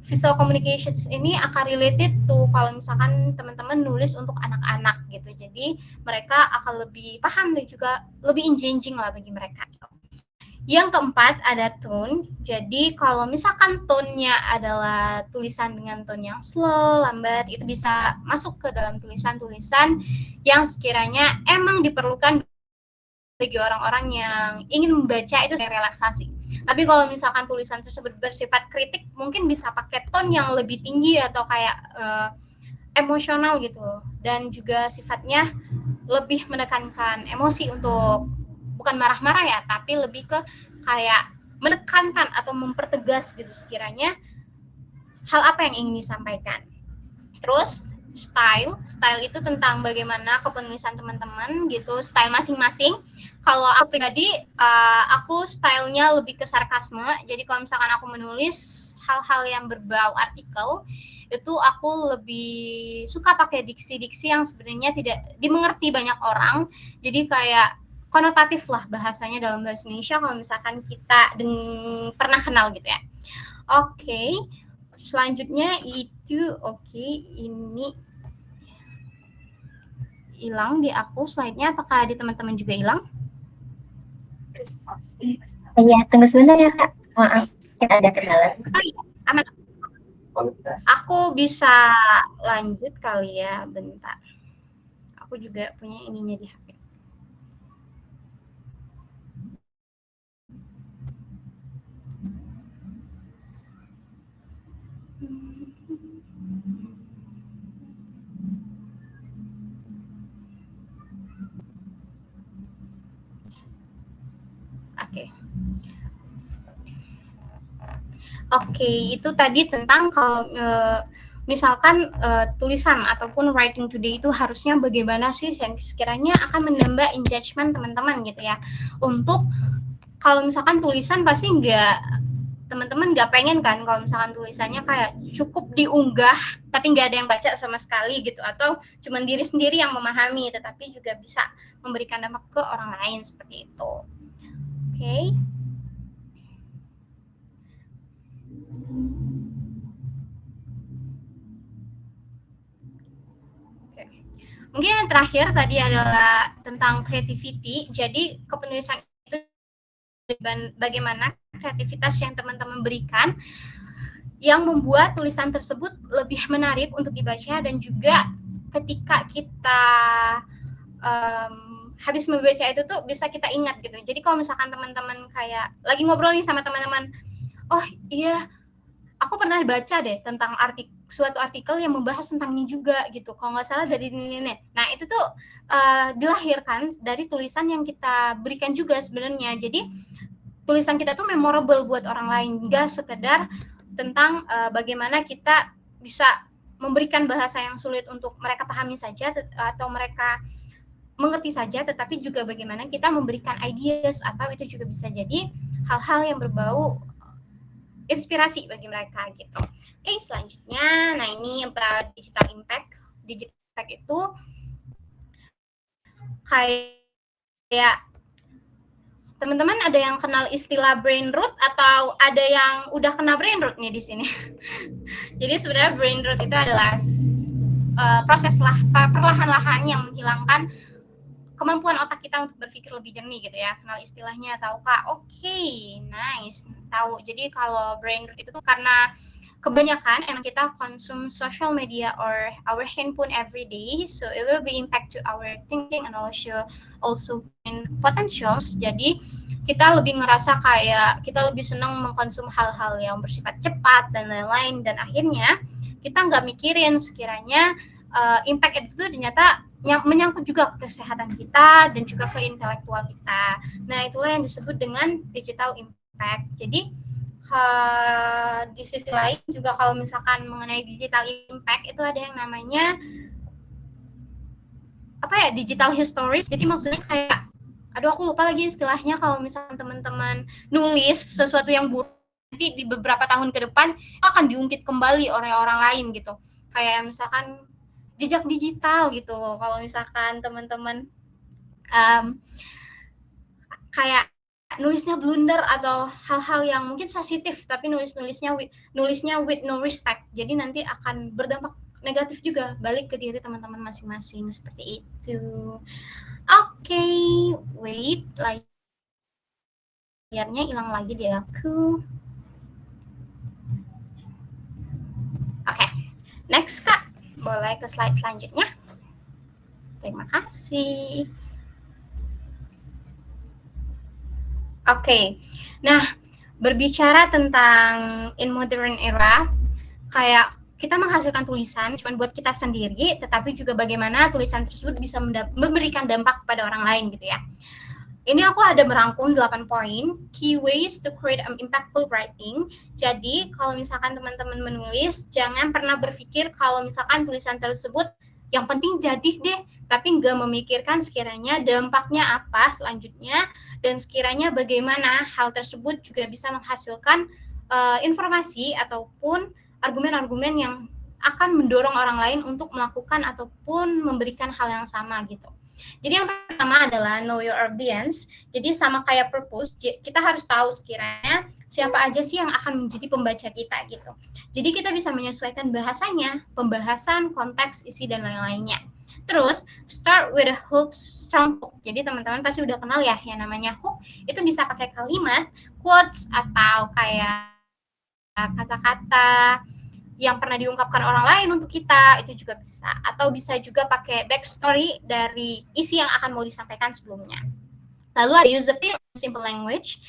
Speaker 4: visual communications ini akan related tuh kalau misalkan teman-teman nulis untuk anak-anak gitu. Jadi mereka akan lebih paham dan juga lebih engaging lah bagi mereka. Yang keempat ada tone. Jadi kalau misalkan tone-nya adalah tulisan dengan tone yang slow, lambat, itu bisa masuk ke dalam tulisan-tulisan yang sekiranya emang diperlukan bagi orang-orang yang ingin membaca itu kayak relaksasi. Tapi kalau misalkan tulisan tersebut bersifat kritik, mungkin bisa pakai tone yang lebih tinggi atau kayak emosional gitu. Dan juga sifatnya lebih menekankan emosi untuk bukan marah-marah ya, tapi lebih ke kayak menekankan atau mempertegas gitu sekiranya hal apa yang ingin disampaikan. Terus style itu tentang bagaimana kepenulisan teman-teman gitu, style masing-masing. Kalau aku pribadi, aku stylenya lebih ke sarkasme. Jadi kalau misalkan aku menulis hal-hal yang berbau artikel, itu aku lebih suka pakai diksi-diksi yang sebenarnya tidak dimengerti banyak orang. Jadi kayak konotatif lah bahasanya dalam bahasa Indonesia kalau misalkan kita pernah kenal gitu ya. Oke. Selanjutnya itu ini hilang di aku slide-nya, apakah di teman-teman juga hilang?
Speaker 1: Iya, tunggu sebentar ya Kak. Maaf, kita ada kendala.
Speaker 4: Oh iya, aman. Aku bisa lanjut kali ya, bentar. Aku juga punya ininya di HP. Oke, itu tadi tentang kalau misalkan tulisan ataupun writing today itu harusnya bagaimana sih yang sekiranya akan menambah engagement teman-teman gitu ya. Untuk kalau misalkan tulisan pasti teman-teman nggak pengen kan kalau misalkan tulisannya kayak cukup diunggah tapi nggak ada yang baca sama sekali gitu, atau cuma diri sendiri yang memahami, tetapi juga bisa memberikan dampak ke orang lain seperti itu. Oke. Mungkin yang terakhir tadi adalah tentang creativity. Jadi kepenulisan itu bagaimana kreativitas yang teman-teman berikan yang membuat tulisan tersebut lebih menarik untuk dibaca, dan juga ketika kita habis membaca itu tuh bisa kita ingat gitu. Jadi kalau misalkan teman-teman kayak lagi ngobrol nih sama teman-teman, oh iya, aku pernah baca deh tentang suatu artikel yang membahas tentang ini juga gitu. Kalau nggak salah dari ini. Nah itu tuh dilahirkan dari tulisan yang kita berikan juga sebenarnya. Jadi tulisan kita tuh memorable buat orang lain, nggak sekedar tentang bagaimana kita bisa memberikan bahasa yang sulit untuk mereka pahami saja atau mereka mengerti saja, tetapi juga bagaimana kita memberikan ideas, atau itu juga bisa jadi hal-hal yang berbau inspirasi bagi mereka gitu. Oke, selanjutnya, nah ini about digital impact. Digital impact itu kayak teman-teman ada yang kenal istilah brain rot atau ada yang udah kena brain rot nih di sini? Jadi sebenarnya brain rot itu adalah proses perlahan-lahan yang menghilangkan kemampuan otak kita untuk berpikir lebih jernih gitu ya. Kenal istilahnya, tahu Kak? Oke, nice, tahu. Jadi kalau brain rot itu tuh karena kebanyakan emang kita konsum social media or our handphone every day, so it will be impact to our thinking and also in potentials. Jadi kita lebih ngerasa kayak kita lebih senang mengkonsum hal-hal yang bersifat cepat dan lain-lain, dan akhirnya kita nggak mikirin sekiranya impact itu ternyata yang menyangkut juga ke kesehatan kita dan juga ke intelektual kita. Nah, itulah yang disebut dengan digital impact. Jadi di sisi lain juga kalau misalkan mengenai digital impact itu ada yang namanya digital histories. Jadi maksudnya kayak aku lupa lagi istilahnya, kalau misalkan teman-teman nulis sesuatu yang buruk, nanti di beberapa tahun ke depan akan diungkit kembali oleh orang lain gitu. Kayak misalkan jejak digital gitu. Kalau misalkan teman-teman kayak nulisnya blunder atau hal-hal yang mungkin sensitif, tapi nulisnya with no respect, jadi nanti akan berdampak negatif juga balik ke diri teman-teman masing-masing seperti itu. Oke, wait, layarnya hilang lagi di aku. Oke, next Kak, boleh ke slide selanjutnya. Terima kasih. Oke, nah berbicara tentang in modern era, kayak kita menghasilkan tulisan cuma buat kita sendiri, tetapi juga bagaimana tulisan tersebut bisa memberikan dampak kepada orang lain gitu ya. Ini aku ada merangkum 8 poin, key ways to create an impactful writing. Jadi kalau misalkan teman-teman menulis, jangan pernah berpikir kalau misalkan tulisan tersebut yang penting jadi deh, tapi nggak memikirkan sekiranya dampaknya apa selanjutnya, dan sekiranya bagaimana hal tersebut juga bisa menghasilkan informasi ataupun argumen-argumen yang akan mendorong orang lain untuk melakukan ataupun memberikan hal yang sama gitu. Jadi yang pertama adalah know your audience. Jadi sama kayak purpose, kita harus tahu sekiranya siapa aja sih yang akan menjadi pembaca kita gitu. Jadi kita bisa menyesuaikan bahasanya, pembahasan, konteks, isi, dan lain-lainnya. Terus, start with a hook, strong hook. Jadi teman-teman pasti udah kenal ya yang namanya hook. Itu bisa pakai kalimat, quotes, atau kayak kata-kata yang pernah diungkapkan orang lain untuk kita, itu juga bisa. Atau bisa juga pakai backstory dari isi yang akan mau disampaikan sebelumnya. Lalu ada use the simple language.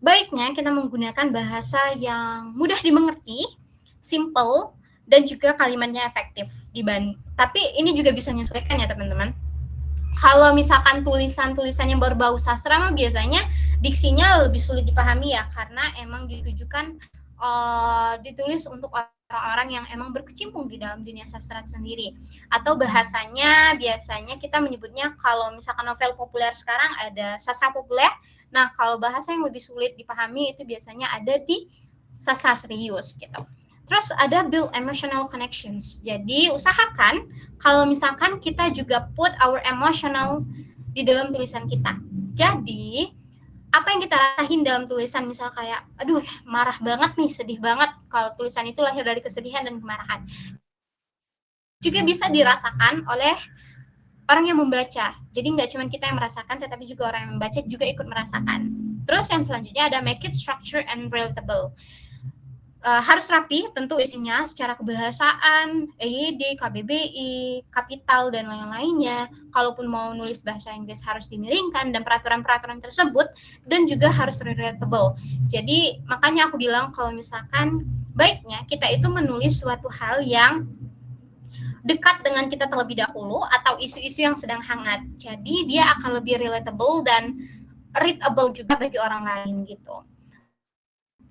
Speaker 4: Baiknya kita menggunakan bahasa yang mudah dimengerti, simple, dan juga kalimatnya efektif. Tapi ini juga bisa menyesuaikan ya teman-teman. Kalau misalkan tulisan-tulisan yang berbau sastra mah biasanya diksinya lebih sulit dipahami ya, karena emang ditujukan ditulis untuk orang-orang yang emang berkecimpung di dalam dunia sastra sendiri. Atau bahasanya biasanya kita menyebutnya, kalau misalkan novel populer sekarang ada sastra populer. Nah, kalau bahasa yang lebih sulit dipahami itu biasanya ada di sastra serius gitu. Terus ada build emotional connections. Jadi usahakan kalau misalkan kita juga put our emotional di dalam tulisan kita. Jadi apa yang kita rasain dalam tulisan, misal kayak aduh marah banget nih, sedih banget, kalau tulisan itu lahir dari kesedihan dan kemarahan, juga bisa dirasakan oleh orang yang membaca. Jadi nggak cuma kita yang merasakan, tetapi juga orang yang membaca juga ikut merasakan. Terus yang selanjutnya ada make it structured and relatable. Harus rapi tentu isinya secara kebahasaan, EYD, KBBI, kapital, dan lain-lainnya. Kalaupun mau nulis bahasa Inggris harus dimiringkan dan peraturan-peraturan tersebut, dan juga harus relatable. Jadi makanya aku bilang kalau misalkan baiknya kita itu menulis suatu hal yang dekat dengan kita terlebih dahulu atau isu-isu yang sedang hangat. Jadi dia akan lebih relatable dan readable juga bagi orang lain gitu.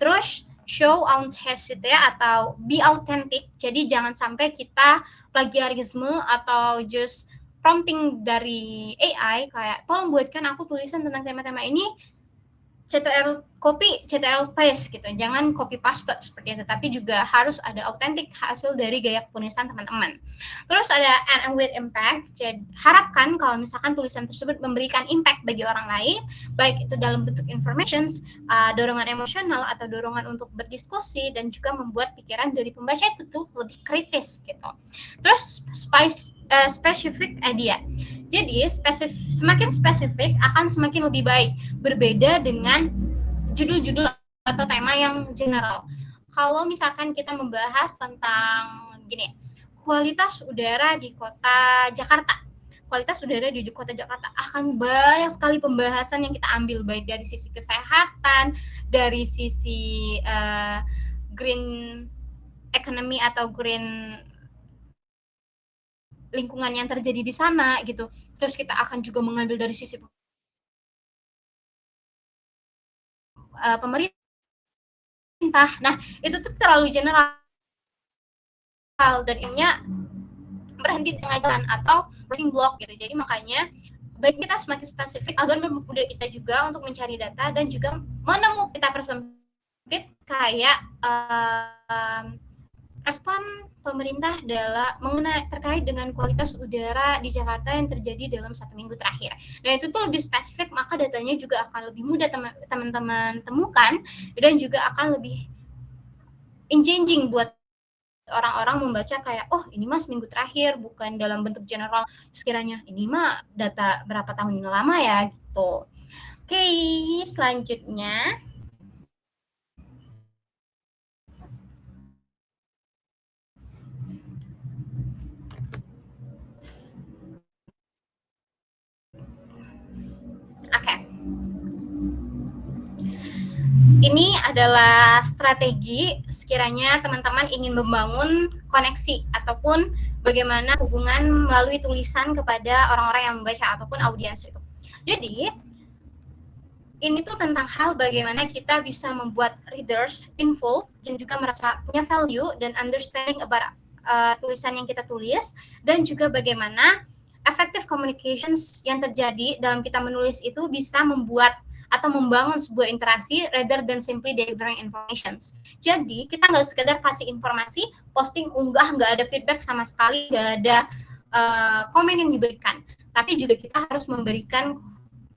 Speaker 4: Terus show authenticity atau be authentic. Jadi jangan sampai kita plagiarisme atau just prompting dari AI kayak tolong buatkan aku tulisan tentang tema-tema ini, CTRL copy, CTRL paste gitu. Jangan copy paste seperti itu, tapi juga harus ada autentik hasil dari gaya penulisan teman-teman. Terus ada and with impact. Jadi harapkan kalau misalkan tulisan tersebut memberikan impact bagi orang lain, baik itu dalam bentuk information, dorongan emosional atau dorongan untuk berdiskusi, dan juga membuat pikiran dari pembaca itu tuh lebih kritis gitu. Terus specific idea. Jadi semakin spesifik akan semakin lebih baik, berbeda dengan judul-judul atau tema yang general. Kalau misalkan kita membahas tentang gini, kualitas udara di kota Jakarta. Kualitas udara di kota Jakarta akan banyak sekali pembahasan yang kita ambil, baik dari sisi kesehatan, dari sisi green economy atau green lingkungan yang terjadi di sana gitu. Terus kita akan juga mengambil dari sisi pemerintah. Nah, itu tuh terlalu general dan ininya berhenti di tengah jalan atau writing block gitu. Jadi makanya baik kita semakin spesifik agar mempermudah kita juga untuk mencari data dan juga menemukan kita persempit kayak respon pemerintah mengenai terkait dengan kualitas udara di Jakarta yang terjadi dalam 1 minggu terakhir. Nah itu tuh lebih spesifik, maka datanya juga akan lebih mudah teman-teman temukan dan juga akan lebih engaging buat orang-orang membaca kayak, oh ini mah seminggu terakhir, bukan dalam bentuk general sekiranya ini mah data berapa tahun lama ya gitu. Oke, selanjutnya ini adalah strategi sekiranya teman-teman ingin membangun koneksi ataupun bagaimana hubungan melalui tulisan kepada orang-orang yang membaca ataupun audiens itu. Jadi ini tuh tentang hal bagaimana kita bisa membuat readers involved dan juga merasa punya value dan understanding about tulisan yang kita tulis, dan juga bagaimana effective communications yang terjadi dalam kita menulis itu bisa membuat atau membangun sebuah interaksi rather than simply delivering information. Jadi kita nggak sekedar kasih informasi, posting, unggah, nggak ada feedback sama sekali, nggak ada komen yang diberikan. Tapi juga kita harus memberikan,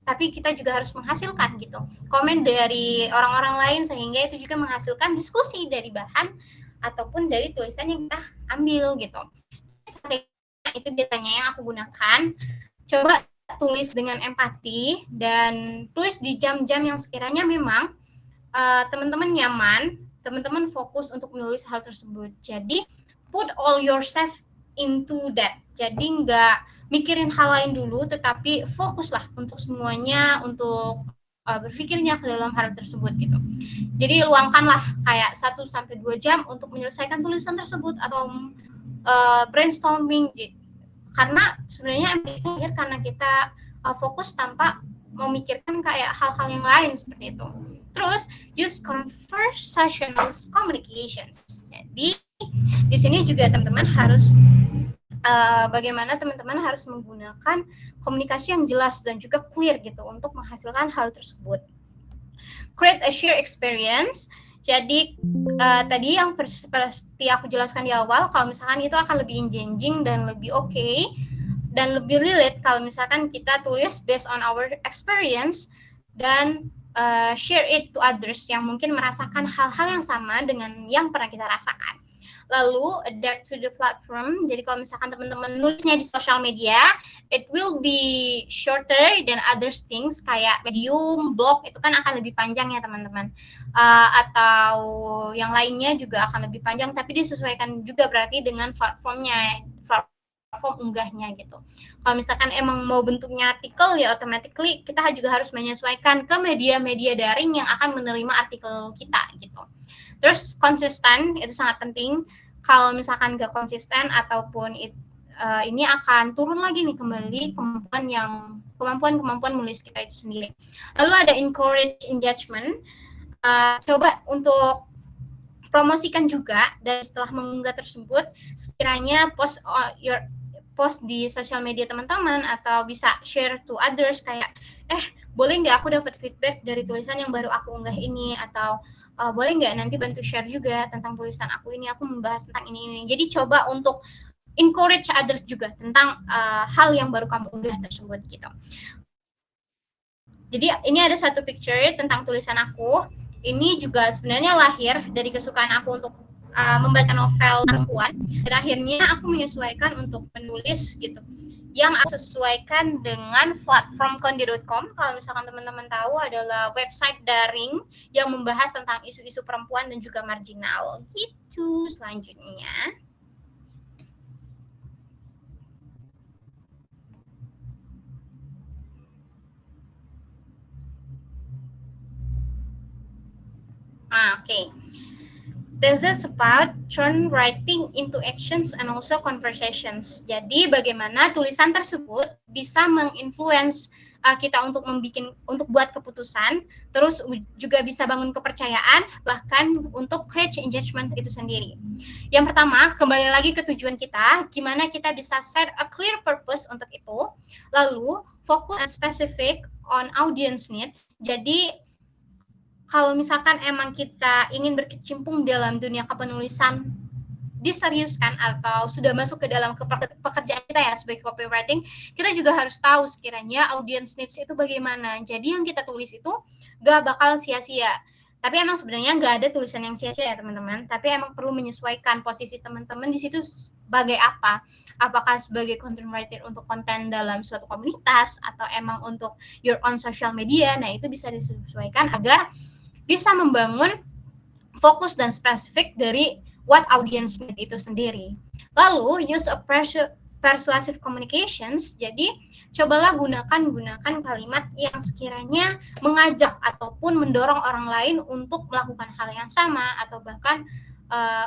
Speaker 4: tapi kita juga harus menghasilkan gitu komen dari orang-orang lain, sehingga itu juga menghasilkan diskusi dari bahan ataupun dari tulisan yang kita ambil gitu. Itu biasanya yang aku gunakan. Coba tulis dengan empati dan tulis di jam-jam yang sekiranya memang teman-teman nyaman, teman-teman fokus untuk menulis hal tersebut. Jadi put all yourself into that. Jadi nggak mikirin hal lain dulu, tetapi fokuslah untuk semuanya, untuk berpikirnya ke dalam hal tersebut gitu. Jadi luangkanlah kayak 1-2 jam untuk menyelesaikan tulisan tersebut atau brainstorming. Karena sebenarnya itu karena kita fokus tanpa memikirkan kayak hal-hal yang lain seperti itu. Terus use conversational communications. Jadi di sini juga teman-teman harus bagaimana teman-teman harus menggunakan komunikasi yang jelas dan juga clear gitu untuk menghasilkan hal tersebut. Create a shared experience. Jadi tadi yang seperti aku jelaskan di awal, kalau misalkan itu akan lebih engaging dan lebih oke dan lebih relate kalau misalkan kita tulis based on our experience dan share it to others yang mungkin merasakan hal-hal yang sama dengan yang pernah kita rasakan. Lalu adapt to the platform. Jadi kalau misalkan teman-teman nulisnya di sosial media, it will be shorter than other things kayak Medium, blog itu kan akan lebih panjang ya teman-teman. Atau yang lainnya juga akan lebih panjang, tapi disesuaikan juga berarti dengan platformnya, platform unggahnya gitu. Kalau misalkan emang mau bentuknya artikel ya automatically kita juga harus menyesuaikan ke media-media daring yang akan menerima artikel kita gitu. Terus konsisten itu sangat penting. Kalau misalkan gak konsisten ataupun ini akan turun lagi nih kembali kemampuan menulis kita itu sendiri. Lalu ada encourage engagement. Coba untuk promosikan juga, dan setelah mengunggah tersebut sekiranya post di sosial media teman-teman atau bisa share to others kayak boleh nggak aku dapat feedback dari tulisan yang baru aku unggah ini, atau boleh nggak nanti bantu share juga tentang tulisan aku ini, aku membahas tentang ini. Jadi coba untuk encourage others juga tentang hal yang baru kamu unggah tersebut gitu. Jadi ini ada satu picture tentang tulisan aku. Ini juga sebenarnya lahir dari kesukaan aku untuk membaca novel perempuan, dan akhirnya aku menyesuaikan untuk menulis gitu. Yang aku sesuaikan dengan platform konde.com. Kalau misalkan teman-teman tahu, adalah website daring yang membahas tentang isu-isu perempuan dan juga marginal. Gitu selanjutnya. Oke. This is about turn writing into actions and also conversations. Jadi bagaimana tulisan tersebut bisa menginfluence kita untuk buat keputusan, terus juga bisa bangun kepercayaan, bahkan untuk create engagement itu sendiri. Yang pertama, kembali lagi ke tujuan kita, gimana kita bisa set a clear purpose untuk itu. Lalu fokus and specific on audience needs. Jadi kalau misalkan emang kita ingin berkecimpung dalam dunia kepenulisan, diseriuskan atau sudah masuk ke dalam pekerjaan kita ya sebagai copywriting, kita juga harus tahu sekiranya audience needs itu bagaimana. Jadi yang kita tulis itu gak bakal sia-sia. Tapi emang sebenarnya gak ada tulisan yang sia-sia ya teman-teman. Tapi emang perlu menyesuaikan posisi teman-teman di situ sebagai apa. Apakah sebagai content writer untuk konten dalam suatu komunitas atau emang untuk your own social media. Nah itu bisa disesuaikan agar bisa membangun fokus dan spesifik dari what audience need itu sendiri. Lalu use a persuasive communications. Jadi cobalah gunakan kalimat yang sekiranya mengajak ataupun mendorong orang lain untuk melakukan hal yang sama atau bahkan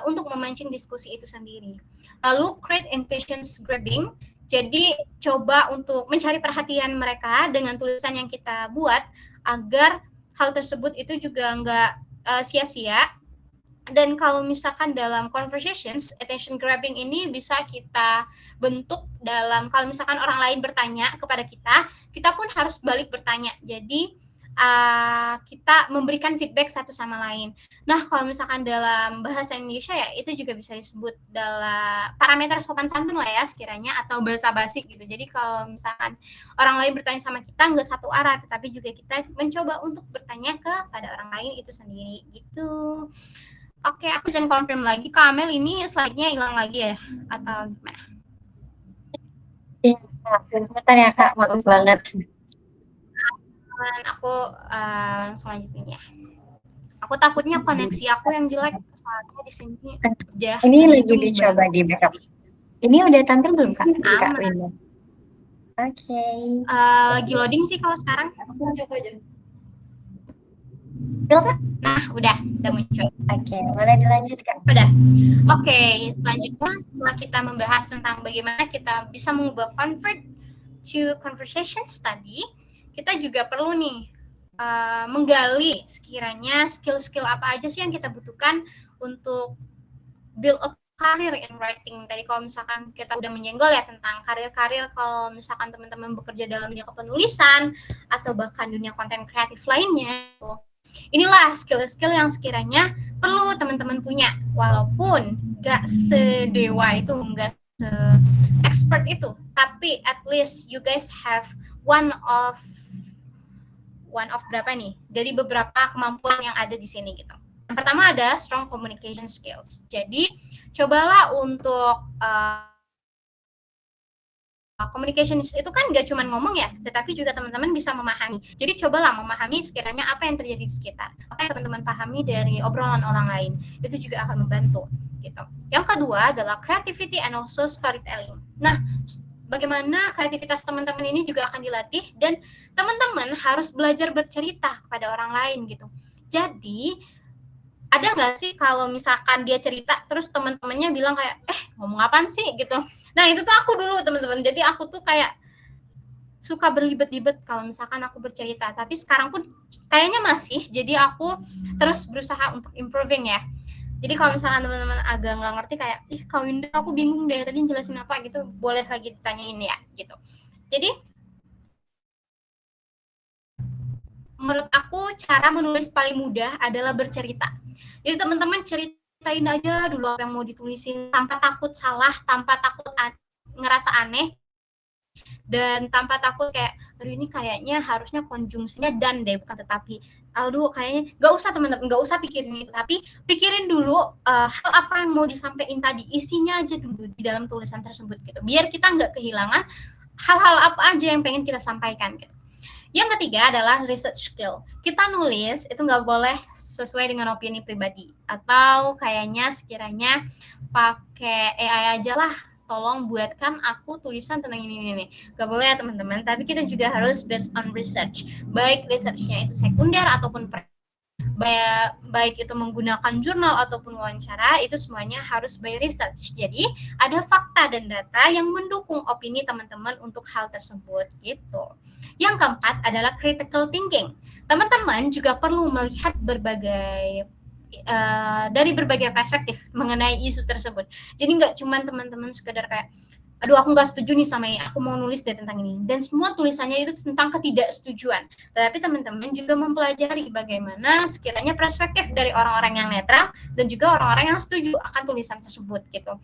Speaker 4: untuk memancing diskusi itu sendiri. Lalu create impatience grabbing. Jadi coba untuk mencari perhatian mereka dengan tulisan yang kita buat agar hal tersebut itu juga nggak sia-sia. Dan kalau misalkan dalam conversations, attention grabbing ini bisa kita bentuk dalam kalau misalkan orang lain bertanya kepada kita pun harus balik bertanya. Jadi kita memberikan feedback satu sama lain. Nah, kalau misalkan dalam bahasa Indonesia ya itu juga bisa disebut dalam parameter sopan santun lah ya sekiranya, atau bahasa basi gitu. Jadi kalau misalkan orang lain bertanya sama kita nggak satu arah, tetapi juga kita mencoba untuk bertanya kepada orang lain itu sendiri gitu. Oke, aku izin confirm lagi, Kak Amel, ini slide-nya hilang lagi ya atau gimana?
Speaker 1: Iya, bentar ya Kak, maaf banget.
Speaker 4: Aku langsung lanjutin ya. Aku takutnya koneksi aku yang jelek, soalnya di sini udah.
Speaker 1: Ini lagi dicoba di backup. Ini udah tampil belum Kak? Kak Winda. Oke.
Speaker 4: Lagi loading sih kalau sekarang.
Speaker 1: Aku coba aja.
Speaker 4: Nah, udah muncul.
Speaker 1: Oke, boleh dilanjutkan.
Speaker 4: Udah. Oke, selanjutnya setelah kita membahas tentang bagaimana kita bisa mengubah convert to conversation study, kita juga perlu nih menggali sekiranya skill-skill apa aja sih yang kita butuhkan untuk build a career in writing. Tadi kalau misalkan kita udah menyenggol ya tentang karir-karir, kalau misalkan teman-teman bekerja dalam dunia kepenulisan atau bahkan dunia konten kreatif lainnya, inilah skill-skill yang sekiranya perlu teman-teman punya, walaupun gak sedewa itu, gak se-expert itu, tapi at least you guys have one of berapa nih, dari beberapa kemampuan yang ada di sini gitu. Yang pertama ada strong communication skills. Jadi cobalah untuk communication itu kan nggak cuma ngomong ya, tetapi juga teman-teman bisa memahami. Jadi cobalah memahami sekiranya apa yang terjadi di sekitar, apa yang teman-teman pahami dari obrolan orang lain, itu juga akan membantu gitu. Yang kedua adalah creativity and also storytelling. Nah, bagaimana kreativitas teman-teman ini juga akan dilatih, dan teman-teman harus belajar bercerita kepada orang lain gitu. Jadi ada nggak sih kalau misalkan dia cerita terus teman-temannya bilang kayak ngomong apaan sih gitu. Nah itu tuh aku dulu teman-teman, jadi aku tuh kayak suka berlibet-libet kalau misalkan aku bercerita, tapi sekarang pun kayaknya masih, jadi aku terus berusaha untuk improving ya. Jadi kalau misalkan teman-teman agak nggak ngerti kayak Kak Winda aku bingung deh tadi jelasin apa gitu, boleh lagi ditanyain ya gitu. Jadi menurut aku cara menulis paling mudah adalah bercerita. Jadi teman-teman ceritain aja dulu apa yang mau ditulisin tanpa takut salah, tanpa takut ngerasa aneh, dan tanpa takut kayak aduh ini kayaknya harusnya konjungsinya dan deh bukan tetapi. Aduh kayaknya nggak usah teman-teman, nggak usah pikirin itu, tapi pikirin dulu hal apa yang mau disampaikan tadi, isinya aja dulu di dalam tulisan tersebut gitu, biar kita nggak kehilangan hal-hal apa aja yang pengen kita sampaikan gitu. Yang ketiga adalah research skill. Kita nulis itu nggak boleh sesuai dengan opini pribadi, atau kayaknya sekiranya pakai AI aja lah, tolong buatkan aku tulisan tentang ini. Nggak boleh ya teman-teman, tapi kita juga harus based on research. Baik researchnya itu sekunder ataupun baik itu menggunakan jurnal ataupun wawancara, itu semuanya harus by research. Jadi ada fakta dan data yang mendukung opini teman-teman untuk hal tersebut gitu. Yang keempat adalah critical thinking. Teman-teman juga perlu melihat dari berbagai perspektif mengenai isu tersebut. Jadi nggak cuma teman-teman sekedar kayak aduh aku nggak setuju nih sama ini, aku mau nulis deh tentang ini, dan semua tulisannya itu tentang ketidaksetujuan. Tapi teman-teman juga mempelajari bagaimana sekiranya perspektif dari orang-orang yang netral dan juga orang-orang yang setuju akan tulisan tersebut gitu.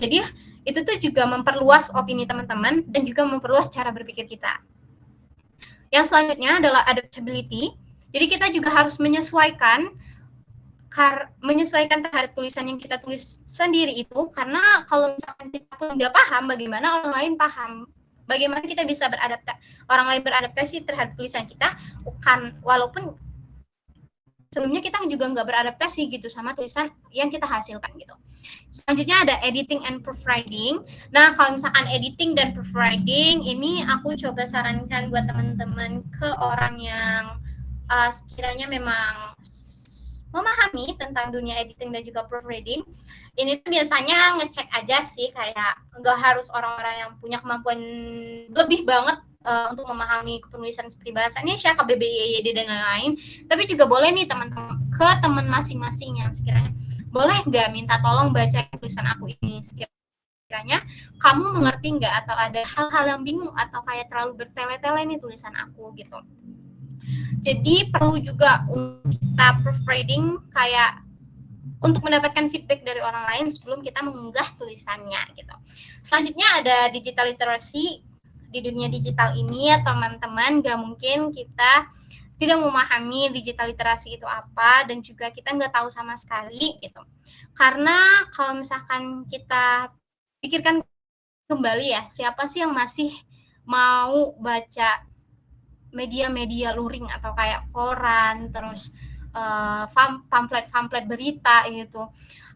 Speaker 4: Jadi itu tuh juga memperluas opini teman-teman dan juga memperluas cara berpikir kita. Yang selanjutnya adalah adaptability. Jadi kita juga harus menyesuaikan terhadap tulisan yang kita tulis sendiri itu, karena kalau misalkan kita pun nggak paham, bagaimana orang lain paham, bagaimana kita bisa orang lain beradaptasi terhadap tulisan kita, walaupun sebelumnya kita juga nggak beradaptasi gitu sama tulisan yang kita hasilkan gitu. Selanjutnya ada editing and proofreading. Nah kalau misalkan editing dan proofreading ini aku coba sarankan buat teman-teman ke orang yang sekiranya memang memahami tentang dunia editing dan juga proofreading. Ini tuh biasanya ngecek aja sih, kayak nggak harus orang-orang yang punya kemampuan lebih banget untuk memahami penulisan peribahasa Indonesia, KBBI, YD dan lain-lain. Tapi juga boleh nih teman-teman ke teman masing-masing yang sekiranya boleh nggak minta tolong baca tulisan aku ini, sekiranya kamu mengerti nggak, atau ada hal-hal yang bingung atau kayak terlalu bertele-tele nih tulisan aku gitu. Jadi perlu juga untuk kita proofreading kayak untuk mendapatkan feedback dari orang lain sebelum kita mengunggah tulisannya gitu. Selanjutnya ada digital literacy. Di dunia digital ini ya teman-teman, gak mungkin kita tidak memahami digital literasi itu apa, dan juga kita nggak tahu sama sekali gitu. Karena kalau misalkan kita pikirkan kembali ya, siapa sih yang masih mau baca media-media luring atau kayak koran, terus pamflet berita gitu.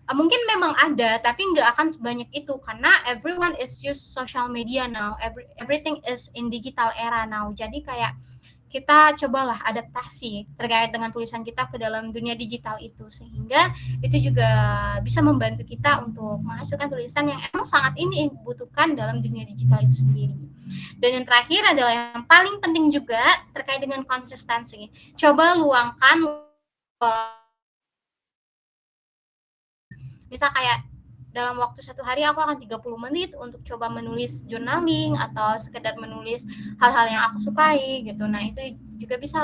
Speaker 4: Mungkin memang ada, tapi nggak akan sebanyak itu, karena everyone is use social media now, everything is in digital era now. Jadi kayak kita cobalah adaptasi terkait dengan tulisan kita ke dalam dunia digital itu, sehingga itu juga bisa membantu kita untuk menghasilkan tulisan yang emang sangat ini dibutuhkan dalam dunia digital itu sendiri. Dan yang terakhir adalah yang paling penting juga terkait dengan konsistensi. Coba luangkan misal kayak dalam waktu 1 hari aku akan 30 menit untuk coba menulis journaling atau sekedar menulis hal-hal yang aku sukai gitu. Nah itu juga bisa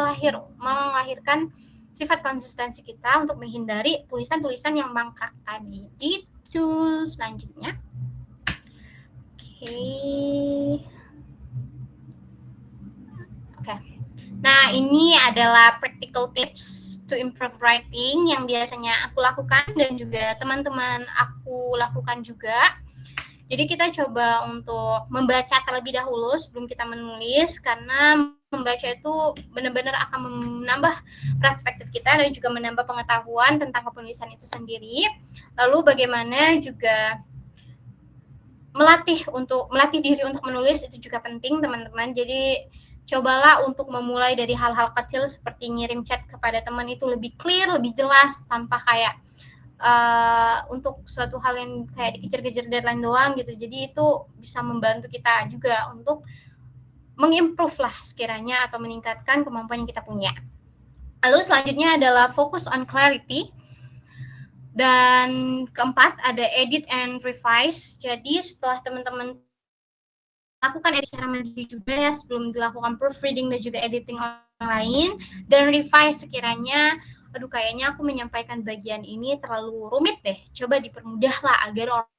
Speaker 4: melahirkan sifat konsistensi kita untuk menghindari tulisan-tulisan yang mangkrak tadi. Itu selanjutnya. Oke. Nah, ini adalah practical tips to improve writing yang biasanya aku lakukan dan juga teman-teman aku lakukan juga. Jadi kita coba untuk membaca terlebih dahulu sebelum kita menulis, karena membaca itu benar-benar akan menambah perspektif kita dan juga menambah pengetahuan tentang kepenulisan itu sendiri. Lalu bagaimana juga melatih diri untuk menulis itu juga penting, teman-teman. Jadi cobalah untuk memulai dari hal-hal kecil seperti ngirim chat kepada teman itu lebih clear, lebih jelas, tanpa kayak untuk suatu hal yang kayak dikejar-kejar deadline doang gitu. Jadi itu bisa membantu kita juga untuk mengimprove lah sekiranya atau meningkatkan kemampuan yang kita punya. Lalu selanjutnya adalah focus on clarity. Dan keempat ada edit and revise. Jadi setelah teman-teman lakukan edit secara mandiri juga ya sebelum dilakukan proofreading dan juga editing orang lain, dan revise sekiranya aduh kayaknya aku menyampaikan bagian ini terlalu rumit deh, coba dipermudah lah agar orang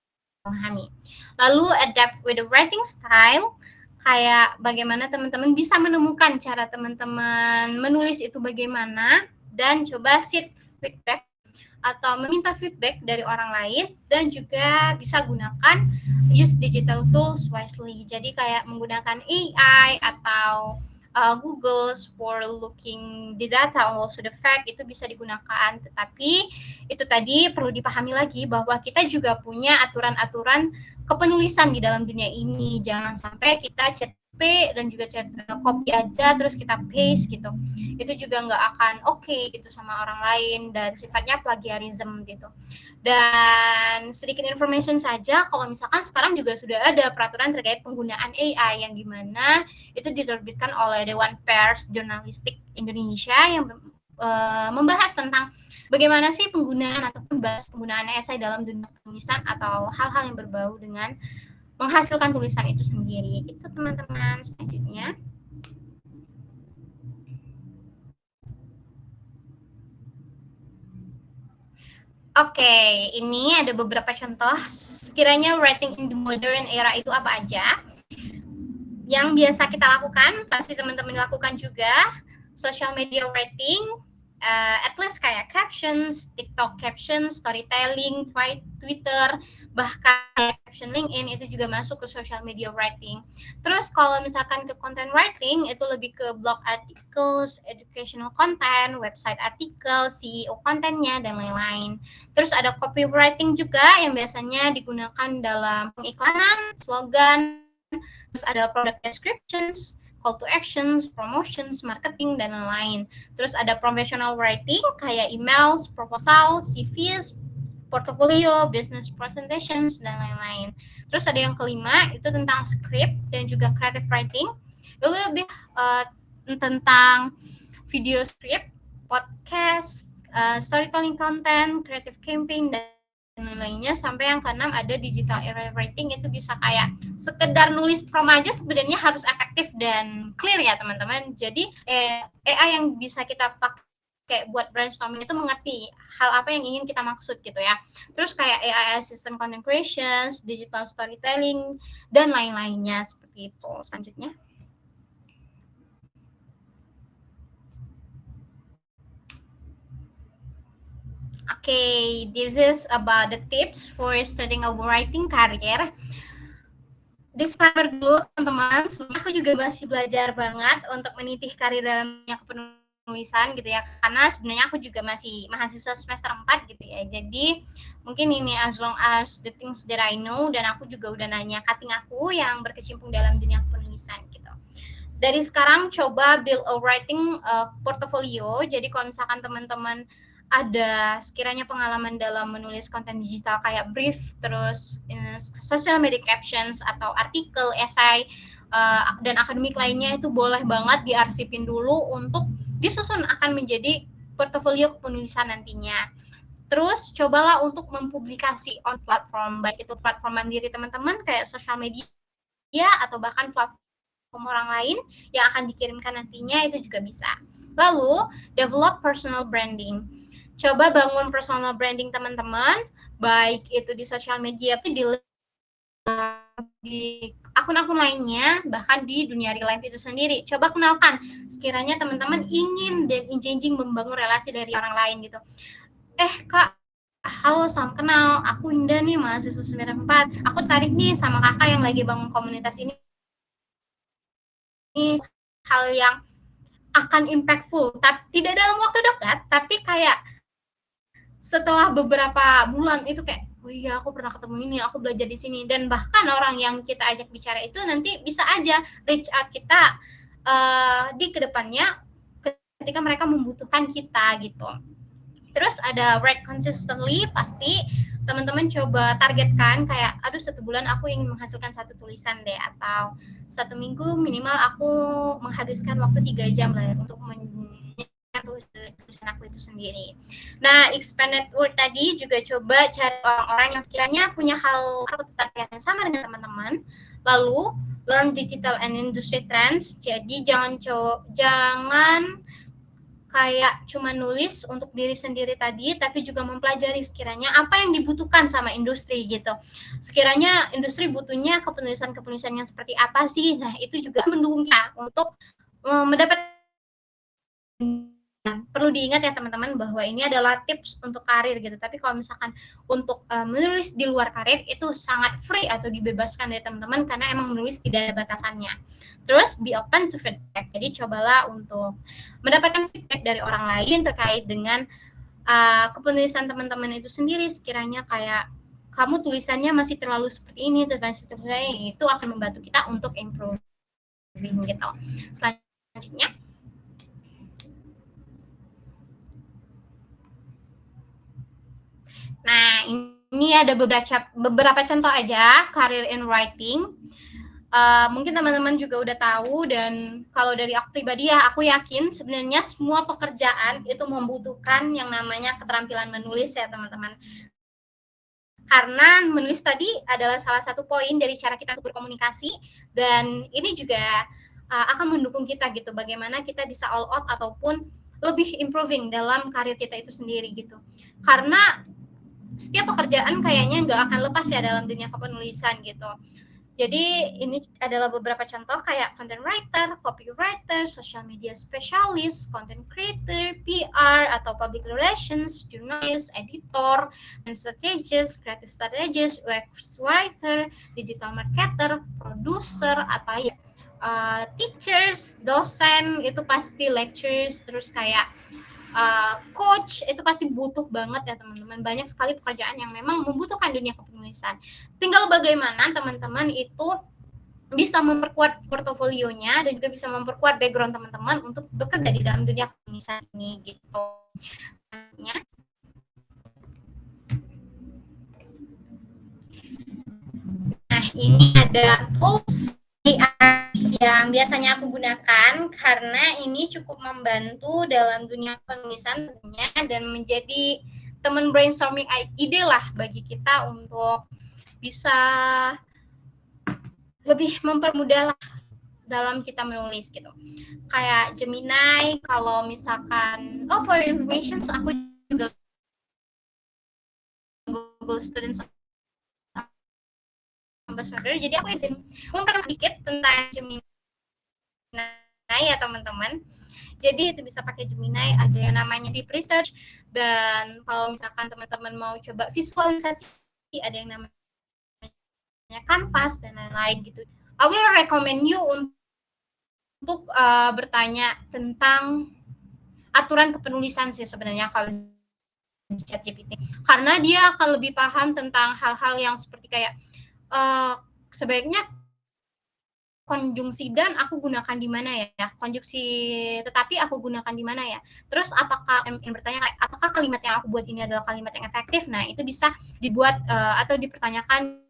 Speaker 4: memahami. Lalu adapt with the writing style, kayak bagaimana teman-teman bisa menemukan cara teman-teman menulis itu bagaimana, dan coba seek feedback atau meminta feedback dari orang lain, dan juga bisa gunakan use digital tools wisely. Jadi kayak menggunakan AI atau Google for looking the data or also the fact itu bisa digunakan. Tetapi itu tadi perlu dipahami lagi bahwa kita juga punya aturan-aturan kepenulisan di dalam dunia ini. Jangan sampai kita chat dan juga copy aja terus kita paste gitu, itu juga nggak akan oke gitu sama orang lain dan sifatnya plagiarism gitu. Dan sedikit information saja, kalau misalkan sekarang juga sudah ada peraturan terkait penggunaan AI yang dimana itu diterbitkan oleh Dewan Pers Jurnalistik Indonesia yang membahas tentang bagaimana sih penggunaan ataupun bahas penggunaan AI dalam dunia penulisan atau hal-hal yang berbau dengan menghasilkan tulisan itu sendiri. Itu teman-teman. Selanjutnya oke, ini ada beberapa contoh sekiranya writing in the modern era itu apa aja yang biasa kita lakukan, pasti teman-teman lakukan juga. Social media writing, at least kayak captions, TikTok captions, storytelling, Twitter, bahkan caption LinkedIn itu juga masuk ke social media writing. Terus kalau misalkan ke content writing itu lebih ke blog articles, educational content, website artikel, CEO kontennya dan lain-lain. Terus ada copywriting juga yang biasanya digunakan dalam pengiklanan, slogan, terus ada product descriptions, call to actions, promotions, marketing, dan lain-lain. Terus ada professional writing kayak emails, proposal, CVs, portfolio, business presentations, dan lain-lain. Terus ada yang kelima, itu tentang script dan juga creative writing. Itu lebih tentang video script, podcast, storytelling content, creative campaign, dan lainnya. Sampai yang keenam ada digital era writing, itu bisa kayak sekedar nulis prompt aja sebenarnya harus efektif dan clear ya teman-teman. Jadi AI yang bisa kita pakai buat brainstorming itu mengerti hal apa yang ingin kita maksud gitu ya. Terus kayak AI assistant content creations, digital storytelling, dan lain-lainnya seperti itu. Selanjutnya. Okay, this is about the tips for starting a writing career. Disclaimer dulu teman-teman, sebelumnya aku juga masih belajar banget untuk meniti karir dalam dunia kepenulisan gitu ya, karena sebenarnya aku juga masih mahasiswa semester 4 gitu ya. Jadi mungkin ini as long as the things that I know, dan aku juga udah nanya cutting aku yang berkecimpung dalam dunia kepenulisan gitu. Dari sekarang coba build a writing portfolio. Jadi kalau misalkan teman-teman ada sekiranya pengalaman dalam menulis konten digital kayak brief, terus social media captions atau artikel, esai, dan akademik lainnya, itu boleh banget diarsipin dulu untuk disusun akan menjadi portofolio kepenulisan nantinya. Terus cobalah untuk mempublikasi on platform, baik itu platform mandiri teman-teman kayak social media atau bahkan platform orang lain yang akan dikirimkan nantinya, itu juga bisa. Lalu develop personal branding. Coba bangun personal branding teman-teman, baik itu di sosial media, di akun-akun lainnya, bahkan di dunia real life itu sendiri. Coba kenalkan, sekiranya teman-teman ingin dan ingin membangun relasi dari orang lain gitu. Kak, halo, salam kenal, aku Indah nih, mahasiswa 94. Aku tarik nih sama kakak yang lagi bangun komunitas ini. Ini hal yang akan impactful, tapi tidak dalam waktu dekat, tapi kayak setelah beberapa bulan itu kayak, oh iya aku pernah ketemu ini, aku belajar di sini, dan bahkan orang yang kita ajak bicara itu nanti bisa aja reach out kita di kedepannya ketika mereka membutuhkan kita gitu. Terus ada write consistently, pasti teman-teman coba targetkan kayak, aduh 1 bulan aku ingin menghasilkan 1 tulisan deh, atau 1 minggu minimal aku menghabiskan waktu 3 jam lah untuk tulisan aku itu sendiri. Nah, expanded word tadi juga coba cari orang-orang yang sekiranya punya hal atau tertarik yang sama dengan teman-teman. Lalu learn digital and industry trends. Jadi jangan kayak cuma nulis untuk diri sendiri tadi, tapi juga mempelajari sekiranya apa yang dibutuhkan sama industri gitu. Sekiranya industri butuhnya kepenulisan-kepenulisan yang seperti apa sih? Nah, itu juga mendukung kita untuk mendapatkan. Perlu diingat ya teman-teman bahwa ini adalah tips untuk karir gitu. Tapi kalau misalkan untuk menulis di luar karir itu sangat free atau dibebaskan dari teman-teman karena emang menulis tidak ada batasannya. Terus be open to feedback. Jadi cobalah untuk mendapatkan feedback dari orang lain terkait dengan kepenulisan teman-teman itu sendiri. Sekiranya kayak kamu tulisannya masih terlalu seperti ini, itu akan membantu kita untuk improving gitu. Selanjutnya, nah ini ada beberapa contoh aja career in writing. Mungkin teman-teman juga udah tahu, dan kalau dari aku pribadi ya, aku yakin sebenarnya semua pekerjaan itu membutuhkan yang namanya keterampilan menulis ya teman-teman. Karena menulis tadi adalah salah satu poin dari cara kita untuk berkomunikasi, dan ini juga akan mendukung kita gitu, bagaimana kita bisa all out ataupun lebih improving dalam karir kita itu sendiri gitu. Karena setiap pekerjaan kayaknya nggak akan lepas ya dalam dunia kepenulisan gitu. Jadi ini adalah beberapa contoh kayak content writer, copywriter, social media specialist, content creator, PR atau public relations, journalist, editor, and strategist, creative strategist, UX writer, digital marketer, producer, atau ya teachers, dosen itu pasti, lectures, terus kayak coach itu pasti butuh banget ya teman-teman. Banyak sekali pekerjaan yang memang membutuhkan dunia kepenulisan. Tinggal bagaimana teman-teman itu bisa memperkuat portofolionya dan juga bisa memperkuat background teman-teman untuk bekerja di dalam dunia kepenulisan ini gitu. Nah, ini ada tools AI yang biasanya aku gunakan karena ini cukup membantu dalam dunia penulisan tentunya, dan menjadi teman brainstorming ide lah bagi kita untuk bisa lebih mempermudah lah dalam kita menulis gitu. Kayak Gemini, kalau misalkan for information, aku juga Google Student Ambassador, jadi aku izin memperkenalkan sedikit tentang Gemini ya teman-teman. Jadi itu bisa pakai Gemini, ada yang namanya Deep Research, dan kalau misalkan teman-teman mau coba visualisasi, ada yang namanya Canvas dan lain-lain gitu. I will recommend you untuk bertanya tentang aturan kepenulisan sih sebenarnya kalau di ChatGPT, karena dia akan lebih paham tentang hal-hal yang seperti kayak sebaiknya konjungsi dan aku gunakan di mana ya, konjungsi tetapi aku gunakan di mana ya, terus apakah yang bertanya kayak apakah kalimat yang aku buat ini adalah kalimat yang efektif. Nah, itu bisa dibuat atau dipertanyakan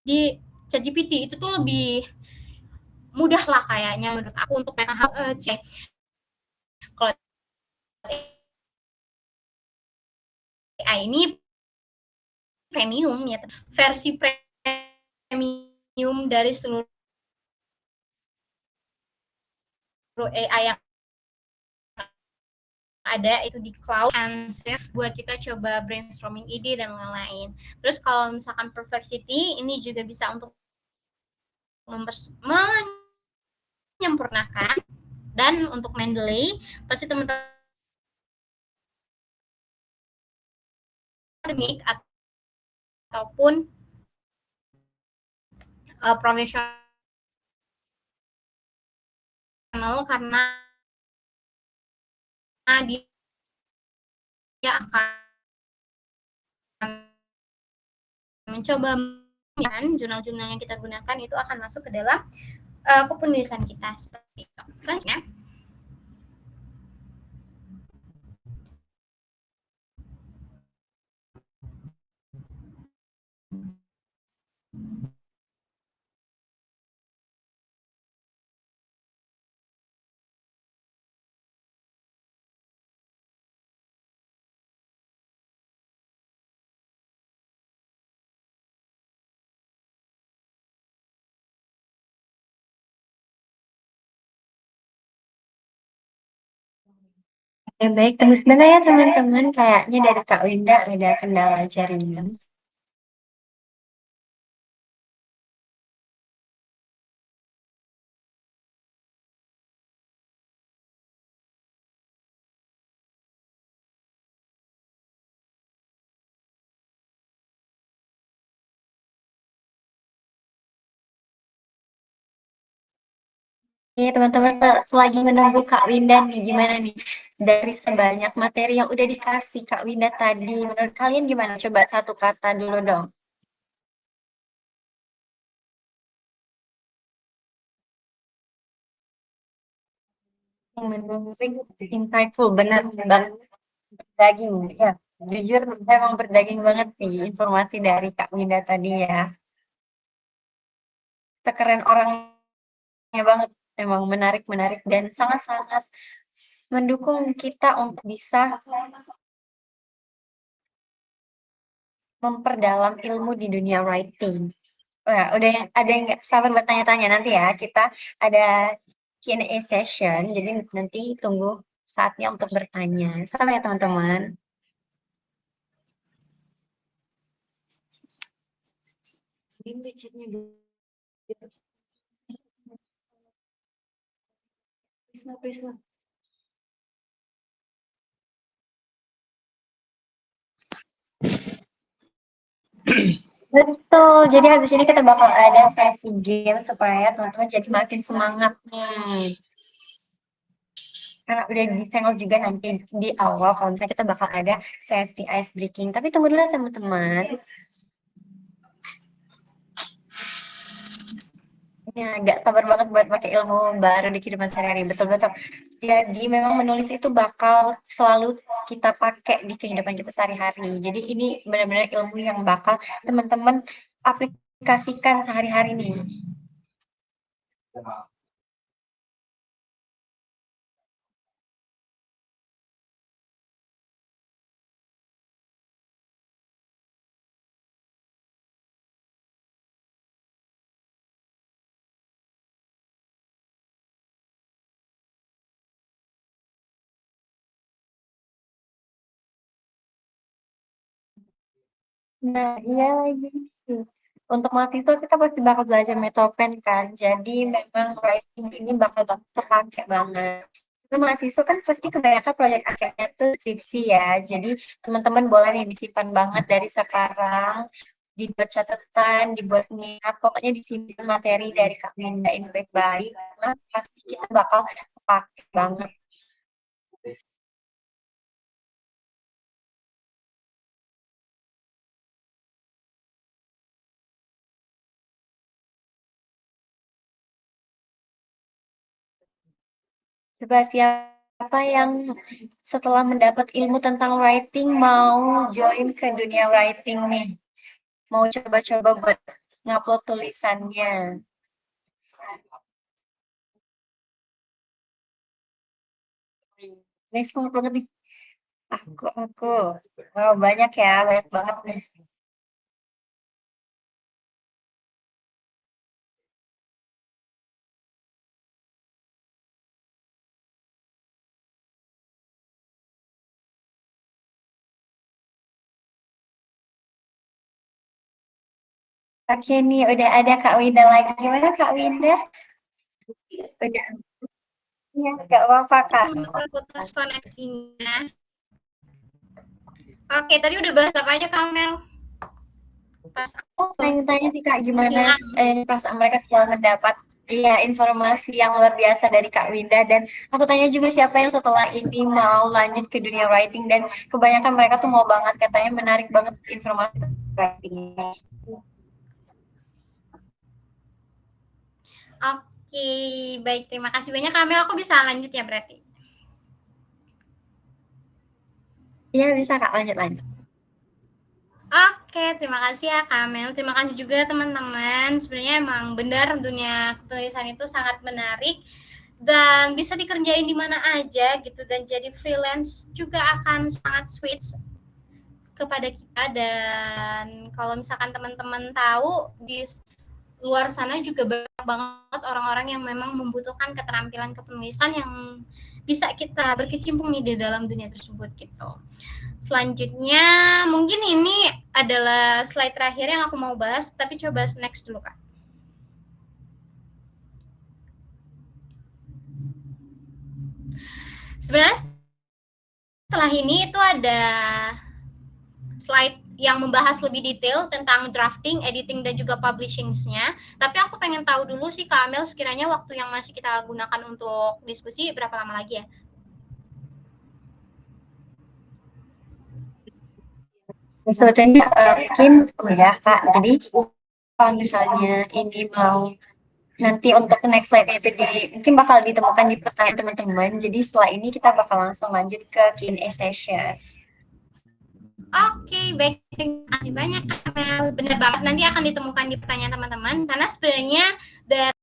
Speaker 4: di ChatGPT. Itu tuh lebih mudah lah kayaknya menurut aku untuk cek. Kalau AI ini premium ya, versi premium dari seluruh AI yang ada itu di cloud and save buat kita coba brainstorming ide dan lain-lain. Terus kalau misalkan Perplexity ini juga bisa untuk menyempurnakan, dan untuk Mendeley pasti teman-teman akademik ataupun profesional karena dia akan mencoba jurnal-jurnal yang kita gunakan itu akan masuk ke dalam kepenulisan kita seperti itu. Selanjutnya,
Speaker 1: Oke, baik. Tunggu sebentar ya teman-teman. Kayaknya dari Kak Winda ada kendala jaringan. Iya teman-teman, selagi menunggu Kak Winda nih, gimana nih? Dari sebanyak materi yang udah dikasih Kak Winda tadi, menurut kalian gimana? Coba satu kata dulu dong. Menurut insightful, benar banget. Berdaging, ya. Jujur, emang berdaging banget sih informasi dari Kak Winda tadi ya. Sekeren orangnya banget, emang menarik-menarik dan sangat-sangat mendukung kita untuk bisa memperdalam ilmu di dunia writing. Wah, udah ada yang nggak sabar buat tanya-tanya nanti ya. Kita ada Q&A session, jadi nanti tunggu saatnya untuk bertanya. Sama ya teman-teman. Ini chatnya Prisma, Prisma. Betul, jadi habis ini kita bakal ada sesi game supaya teman-teman jadi makin semangat nih. Karena udah ditengok juga nanti di awal kalau misalnya kita bakal ada sesi ice breaking. Tapi tunggu dulu teman-teman. Ya, nggak sabar banget buat pakai ilmu baru di kehidupan sehari-hari. Betul-betul. Jadi memang menulis itu bakal selalu kita pakai di kehidupan kita sehari-hari. Jadi ini benar-benar ilmu yang bakal teman-teman aplikasikan sehari-hari nih. Nah, iya lagi. Untuk mahasiswa kita pasti bakal belajar metopen kan. Jadi memang writing ini bakal terpakai banget. Tapi mahasiswa kan pasti kebanyakan proyek akhirnya tuh skripsi ya. Jadi teman-teman boleh nih disimpan banget dari sekarang, dibuat catatan, dibuat niat, pokoknya disimpan materi dari Kak Linda ini baik-baik, karena pasti kita bakal pakai banget. Coba siapa yang setelah mendapat ilmu tentang writing mau join ke dunia writing nih? Mau coba-coba buat ngupload tulisannya. Next banget nih. Aku. Wow, banyak ya, banyak banget nih. Oke nih, udah ada Kak Winda lagi. Gimana Kak Winda? Udah, ya, nggak apa-apa Kak.
Speaker 4: Sempat terputus koneksinya. Oke, tadi udah bahas apa aja Kamel? Pas
Speaker 1: Aku pengen tanya sih Kak, gimana
Speaker 4: hilang.
Speaker 1: perasaan mereka setelah mendapat informasi yang luar biasa dari Kak Winda, dan aku tanya juga siapa yang setelah ini mau lanjut ke dunia writing, dan kebanyakan mereka tuh mau banget, katanya menarik banget informasi writingnya.
Speaker 4: Oke, baik, terima kasih banyak Kamel. Aku bisa lanjut ya berarti.
Speaker 1: Iya bisa Kak, lanjut.
Speaker 4: Oke, terima kasih ya Kamel. Terima kasih juga teman-teman. Sebenarnya emang benar dunia penulisan itu sangat menarik dan bisa dikerjain di mana aja gitu, dan jadi freelance juga akan sangat switch kepada kita. Dan kalau misalkan teman-teman tahu, di luar sana juga banyak banget orang-orang yang memang membutuhkan keterampilan kepenulisan yang bisa kita berkecimpung nih di dalam dunia tersebut gitu. Selanjutnya, mungkin ini adalah slide terakhir yang aku mau bahas, tapi coba next dulu, Kak. Sebenarnya setelah ini itu ada slide yang membahas lebih detail tentang drafting, editing, dan juga publishing-nya. Tapi aku pengen tahu dulu sih, Kak Amel, sekiranya waktu yang masih kita gunakan untuk diskusi berapa lama lagi ya?
Speaker 1: Sebetulnya mungkin udah Kak, jadi kalau misalnya ini mau nanti untuk next slide itu mungkin bakal ditemukan di pertanyaan teman-teman, jadi setelah ini kita bakal langsung lanjut ke Q&A session.
Speaker 4: Oke, baik. Terima kasih banyak, Kamel. Benar banget, nanti akan ditemukan di pertanyaan teman-teman, karena sebenarnya dari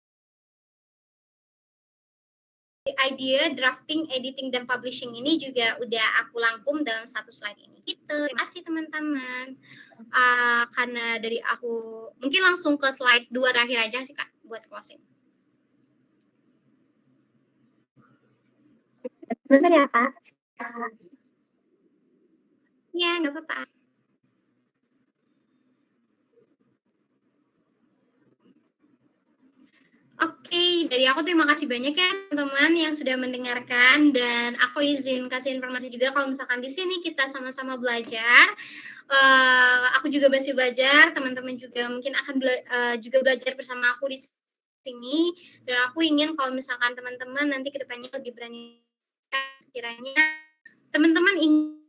Speaker 4: idea drafting, editing, dan publishing ini juga udah aku rangkum dalam satu slide ini. Gitu. Terima kasih teman-teman. Karena dari aku, mungkin langsung ke slide 2 terakhir aja sih Kak, buat closing.
Speaker 1: Benar ya Kak?
Speaker 4: Ya, nggak apa-apa. Oke, dari aku terima kasih banyak ya teman-teman yang sudah mendengarkan, dan aku izin kasih informasi juga kalau misalkan di sini kita sama-sama belajar. Aku juga masih belajar, teman-teman juga mungkin akan juga belajar bersama aku di sini, dan aku ingin kalau misalkan teman-teman nanti kedepannya lebih berani sekiranya teman-teman ingin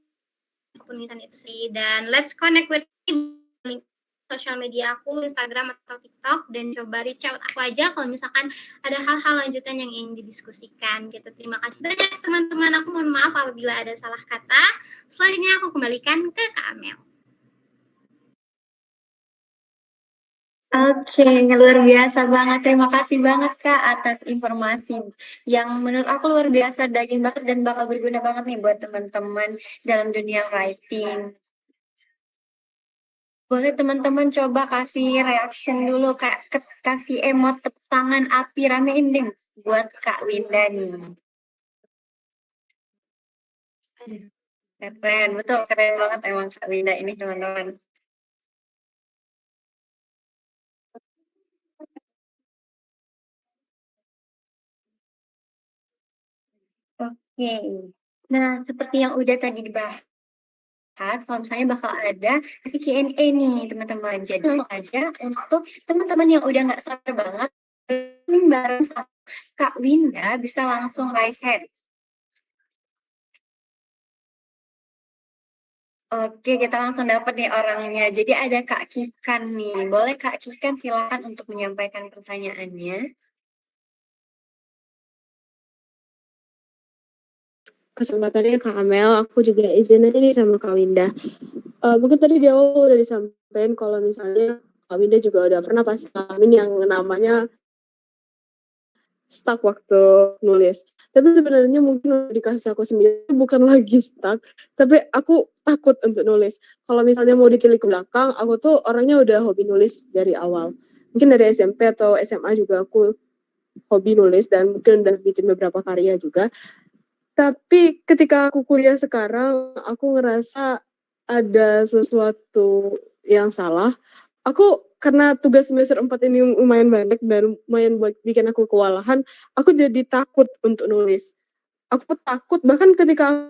Speaker 4: penulisan itu sih. Dan let's connect with sosial media aku, Instagram atau TikTok, dan coba reach out aku aja kalau misalkan ada hal-hal lanjutan yang ingin didiskusikan gitu. Terima kasih banyak teman-teman. Aku mohon maaf apabila ada salah kata. Selanjutnya aku kembalikan ke Kak Amel.
Speaker 1: Oke, luar biasa banget. Terima kasih banget Kak atas informasi yang menurut aku luar biasa, daging banget, dan bakal berguna banget nih buat teman-teman dalam dunia writing. Boleh teman-teman coba kasih reaction dulu Kak, kasih emot tepuk tangan api ramein deh buat Kak Winda nih. Keren, betul, keren banget emang Kak Winda ini teman-teman. Oke, nah seperti yang udah tadi dibahas, kalau misalnya bakal ada sesi Q&A nih teman-teman. Jadi langsung aja untuk teman-teman yang udah nggak sabar banget bareng sama Kak Winda bisa langsung raise hand. Oke, kita langsung dapat nih orangnya. Jadi ada Kak Kikan nih. Boleh Kak Kikan silakan untuk menyampaikan pertanyaannya.
Speaker 5: Kesempatannya Kak Amel, aku juga izin aja nih sama Kak Winda. Mungkin tadi di awal udah disampaikan kalau misalnya Kak Winda juga udah pernah pasti ngalamin yang namanya stuck waktu nulis. Tapi sebenarnya mungkin dikasih aku sendiri bukan lagi stuck, tapi aku takut untuk nulis. Kalau misalnya mau ditilik ke belakang, aku tuh orangnya udah hobi nulis dari awal. Mungkin dari SMP atau SMA juga aku hobi nulis dan mungkin udah bikin beberapa karya juga. Tapi ketika aku kuliah sekarang, aku ngerasa ada sesuatu yang salah. Aku karena tugas semester 4 ini lumayan banyak dan lumayan buat bikin aku kewalahan, aku jadi takut untuk nulis. Aku takut bahkan ketika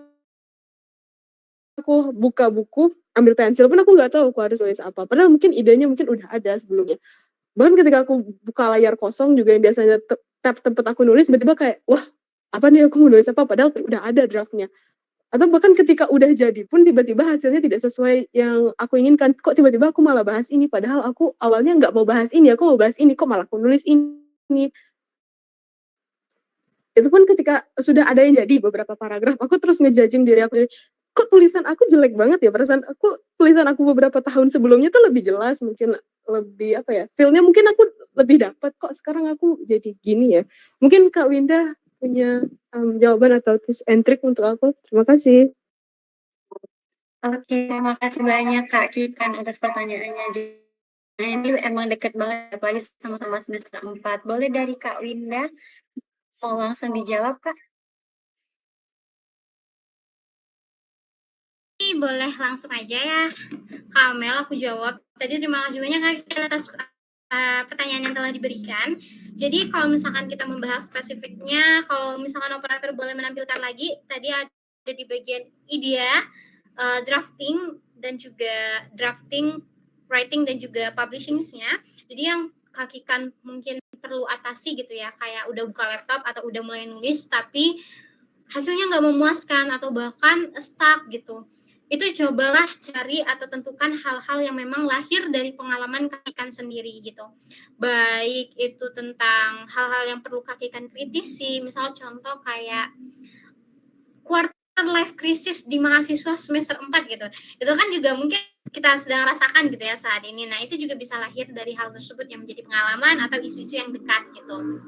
Speaker 5: aku buka buku, ambil pensil pun aku nggak tahu aku harus nulis apa. Padahal mungkin idenya mungkin udah ada sebelumnya. Bahkan ketika aku buka layar kosong juga yang biasanya tab tempat aku nulis, tiba-tiba kayak, wah apa nih aku mau nulis apa, padahal udah ada draftnya. Atau bahkan ketika udah jadi pun tiba-tiba hasilnya tidak sesuai yang aku inginkan, kok tiba-tiba aku malah bahas ini, padahal aku awalnya nggak mau bahas ini, aku mau bahas ini, kok malah aku nulis ini. Itu pun ketika sudah ada yang jadi beberapa paragraf, aku terus ngejudging diri aku, kok tulisan aku jelek banget ya, perasaan aku, tulisan aku beberapa tahun sebelumnya tuh lebih jelas, mungkin lebih apa ya, feel-nya mungkin aku lebih dapat, kok sekarang aku jadi gini ya. Mungkin Kak Winda punya jawaban atau tips and trick untuk aku. Terima kasih.
Speaker 1: Oke, terima kasih banyak Kak Kikan atas pertanyaannya. Nah, ini emang deket banget, apalagi sama-sama semester 4. Boleh dari Kak Winda, mau langsung dijawab Kak?
Speaker 4: Boleh langsung aja ya, Kak Mel, aku jawab. Tadi terima kasih banyak Kak Kikan atas pertanyaan yang telah diberikan. Jadi kalau misalkan kita membahas spesifiknya, kalau misalkan operator boleh menampilkan lagi, tadi ada di bagian idea, drafting dan juga drafting, writing dan juga publishing-nya. Jadi yang Kak Kikan mungkin perlu atasi gitu ya, kayak udah buka laptop atau udah mulai nulis tapi hasilnya nggak memuaskan atau bahkan stuck gitu. Itu cobalah cari atau tentukan hal-hal yang memang lahir dari pengalaman kakikan sendiri gitu. Baik itu tentang hal-hal yang perlu kakikan kritisi, misal contoh kayak quarter life crisis di mahasiswa semester 4 gitu. Itu kan juga mungkin kita sedang rasakan gitu ya saat ini. Nah, itu juga bisa lahir dari hal tersebut yang menjadi pengalaman atau isu-isu yang dekat gitu.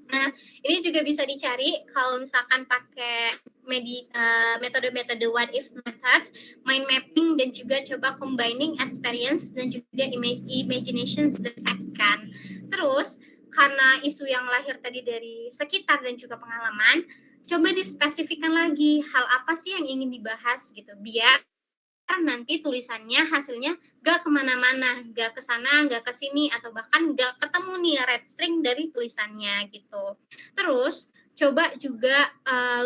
Speaker 4: Nah, ini juga bisa dicari kalau misalkan pakai metode-metode what if method, mind mapping, dan juga coba combining experience dan juga imaginations dan kakikan. Terus, karena isu yang lahir tadi dari sekitar dan juga pengalaman, coba dispesifikkan lagi hal apa sih yang ingin dibahas gitu, biar nanti tulisannya hasilnya gak kemana-mana, gak ke sana, gak ke sini, atau bahkan gak ketemu nih red string dari tulisannya gitu. Terus coba juga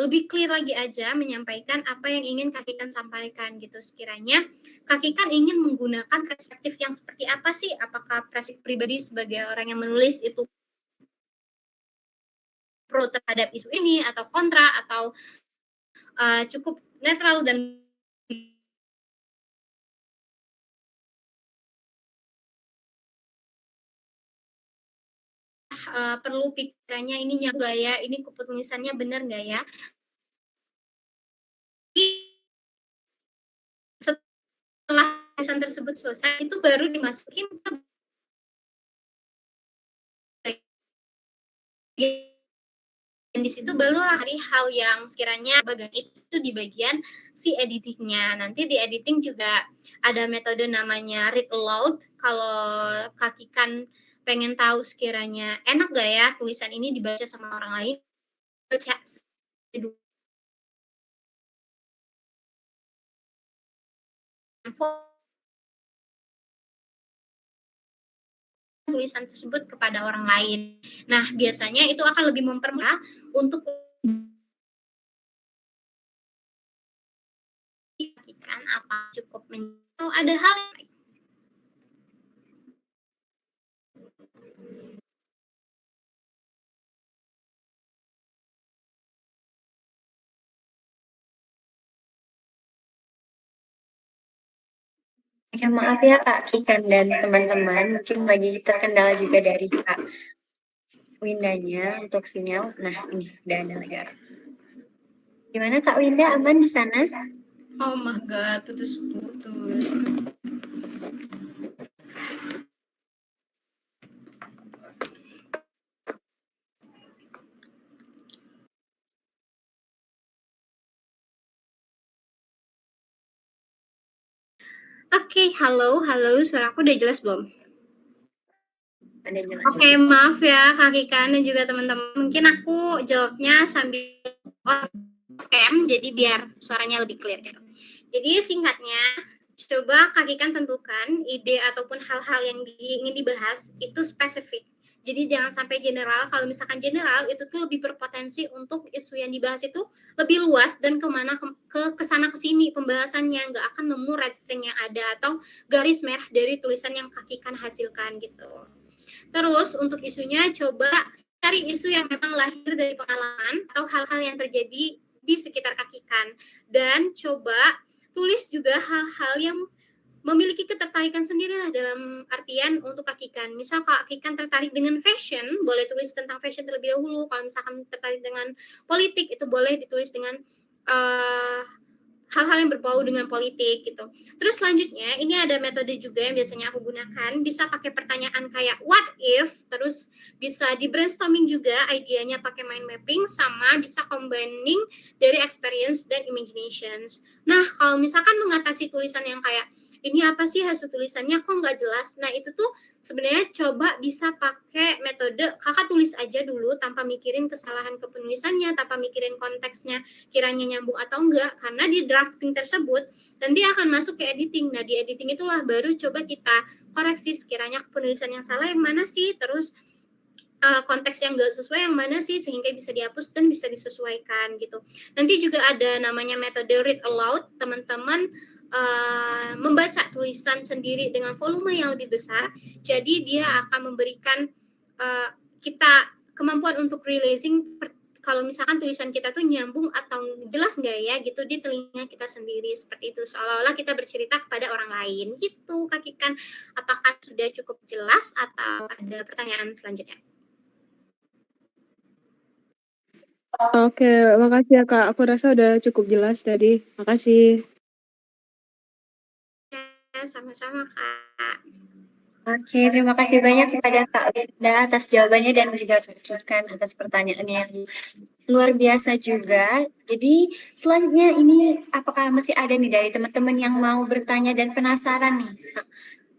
Speaker 4: lebih clear lagi aja menyampaikan apa yang ingin Kakikan sampaikan gitu. Sekiranya Kakikan ingin menggunakan perspektif yang seperti apa sih? Apakah perspektif pribadi sebagai orang yang menulis itu pro terhadap isu ini atau kontra atau cukup netral dan perlu pikirannya ini nyambung nggak ya, ini kepenulisannya benar nggak ya. Setelah tulisan tersebut selesai, itu baru dimasukin ke dan di situ barulah hari hal yang sekiranya bagian itu di bagian si editingnya. Nanti di editing juga ada metode namanya read aloud. Kalau Kakikan pengen tahu sekiranya enak gak ya tulisan ini dibaca sama orang lain, baca tulisan tersebut kepada orang lain. Nah, biasanya itu akan lebih mempermudah untuk Kakikan apa cukup ada hal yang
Speaker 1: Ya maaf ya Kak Kikan dan teman-teman, mungkin lagi terkendala juga dari Kak Windanya untuk sinyal. Nah ini udah ada lagi. Gimana Kak Winda, aman di sana?
Speaker 4: oh my god, putus-putus. Oke, halo, suara aku udah jelas belum? Oke, maaf ya Kak Kikan dan juga teman-teman. Mungkin aku jawabnya sambil cam, jadi biar suaranya lebih clear gitu. Jadi singkatnya, coba Kak Kikan tentukan ide ataupun hal-hal yang ingin dibahas itu spesifik. Jadi jangan sampai general. Kalau misalkan general itu tuh lebih berpotensi untuk isu yang dibahas itu lebih luas dan kemana ke kesana kesini pembahasannya, nggak akan nemu red string yang ada atau garis merah dari tulisan yang Kak Kikan hasilkan gitu. Terus untuk isunya coba cari isu yang memang lahir dari pengalaman atau hal-hal yang terjadi di sekitar Kak Kikan, dan coba tulis juga hal-hal yang memiliki ketertarikan sendiri lah, dalam artian untuk Kak Kikan. Misal Kak Kikan tertarik dengan fashion, boleh tulis tentang fashion terlebih dahulu. Kalau misalkan tertarik dengan politik, itu boleh ditulis dengan hal-hal yang berbau dengan politik gitu. Terus selanjutnya ini ada metode juga yang biasanya aku gunakan, bisa pakai pertanyaan kayak what if, terus bisa di brainstorming juga idenya pakai mind mapping, sama bisa combining dari experience dan imaginations. Nah kalau misalkan mengatasi tulisan yang kayak ini apa sih hasil tulisannya kok nggak jelas, nah itu tuh sebenarnya coba bisa pakai metode kakak tulis aja dulu tanpa mikirin kesalahan kepenulisannya, tanpa mikirin konteksnya kiranya nyambung atau enggak, karena di drafting tersebut nanti akan masuk ke editing. Nah di editing itulah baru coba kita koreksi sekiranya penulisan yang salah yang mana sih, terus konteks yang enggak sesuai yang mana sih, sehingga bisa dihapus dan bisa disesuaikan gitu. Nanti juga ada namanya metode read aloud, teman-teman membaca tulisan sendiri dengan volume yang lebih besar, jadi dia akan memberikan kita kemampuan untuk realizing kalau misalkan tulisan kita tuh nyambung atau jelas nggak ya gitu di telinga kita sendiri, seperti itu, seolah-olah kita bercerita kepada orang lain gitu. Kak Kikan, apakah sudah cukup jelas atau ada pertanyaan selanjutnya?
Speaker 5: Oke, makasih ya Kak. Aku rasa udah cukup jelas tadi. Makasih.
Speaker 4: Ya, sama-sama Kak.
Speaker 1: Oke, terima kasih banyak kepada Kak Linda atas jawabannya dan juga tuntutan atas pertanyaannya yang luar biasa juga. Jadi selanjutnya ini apakah masih ada nih dari teman-teman yang mau bertanya dan penasaran nih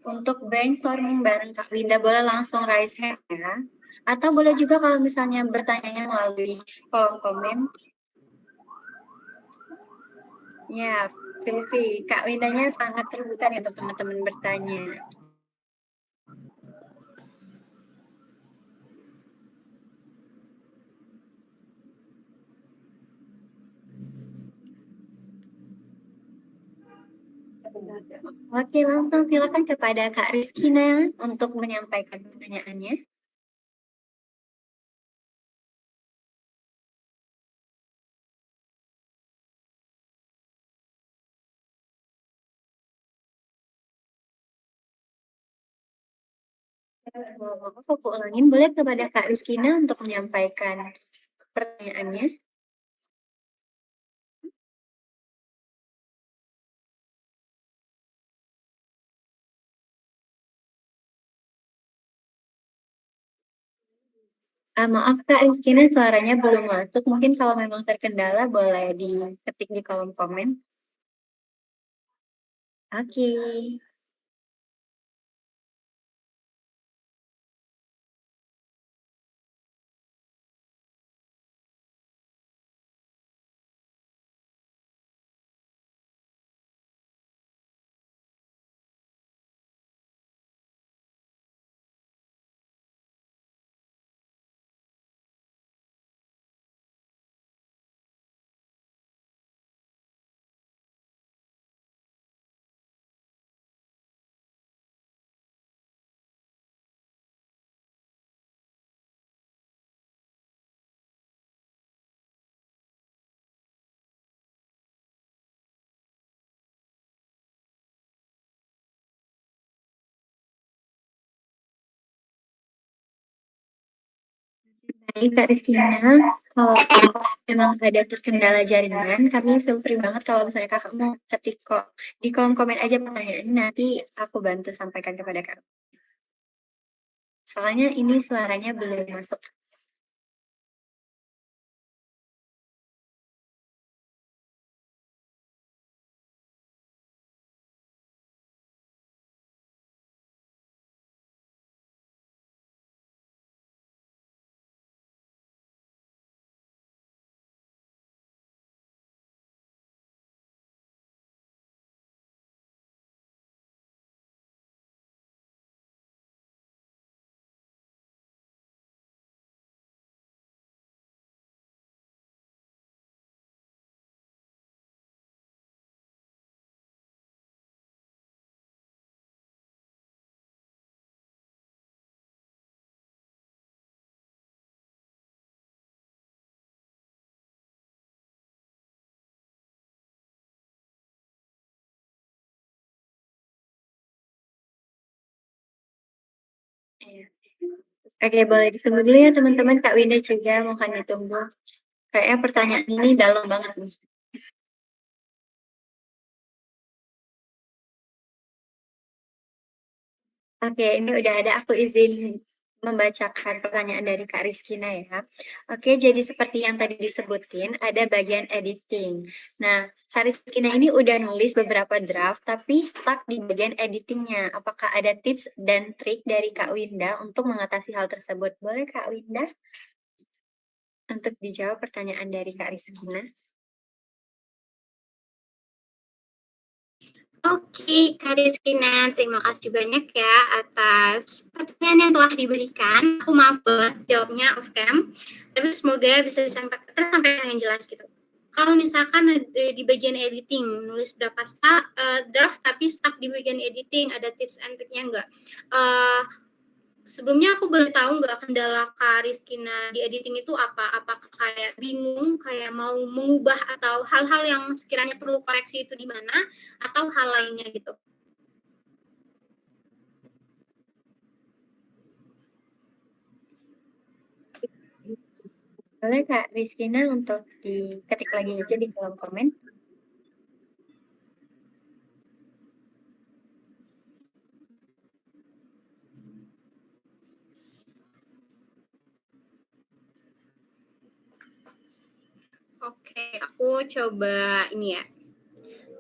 Speaker 1: untuk brainstorming bareng Kak Linda? Boleh langsung raise hand ya. Atau boleh juga kalau misalnya bertanyanya melalui kolom komen. Ya, Silvi, Kak Lindanya sangat terbuka nih untuk teman-teman bertanya. Oke, langsung silakan kepada Kak Rizkina untuk menyampaikan pertanyaannya. Maaf, aku ulangin, boleh kepada Kak Rizkina untuk menyampaikan pertanyaannya. Maaf Kak Rizkina, suaranya belum masuk. Mungkin kalau memang terkendala boleh diketik di kolom komen. Oke. Baik Kak Rizkina, kalau memang ada terkendala jaringan, kami feel free banget kalau misalnya kakak mau ketik kok di kolom komen aja pertanyaannya, nanti aku bantu sampaikan kepada kakak. Soalnya ini suaranya belum masuk. Iya. Oke, boleh ditunggu dulu ya teman-teman. Kak Winda juga mohon ditunggu. Kayaknya pertanyaan ini dalam banget nih. Oke, ini udah ada, aku izin membacakan pertanyaan dari Kak Rizkina ya. Oke, jadi seperti yang tadi disebutin, ada bagian editing. Nah, Kak Rizkina ini udah nulis beberapa draft, tapi stuck di bagian editingnya. Apakah ada tips dan trik dari Kak Winda untuk mengatasi hal tersebut? Boleh Kak Winda untuk dijawab pertanyaan dari Kak Rizkina?
Speaker 4: Oke, Kak Rizkina, terima kasih banyak ya atas pertanyaan yang telah diberikan. Aku maaf banget jawabnya off cam, tapi semoga bisa tersampaikan dengan jelas gitu. Kalau misalkan di bagian editing, nulis berapa draft tapi stuck di bagian editing, ada tips and triknya nggak? Sebelumnya aku boleh tahu nggak kendala Kak Rizkina di editing itu apa? Apakah kayak bingung, kayak mau mengubah atau hal-hal yang sekiranya perlu koreksi itu di mana, atau hal lainnya gitu?
Speaker 1: Boleh Kak Rizkina untuk diketik lagi aja di kolom komen.
Speaker 4: Oke, aku coba ini ya.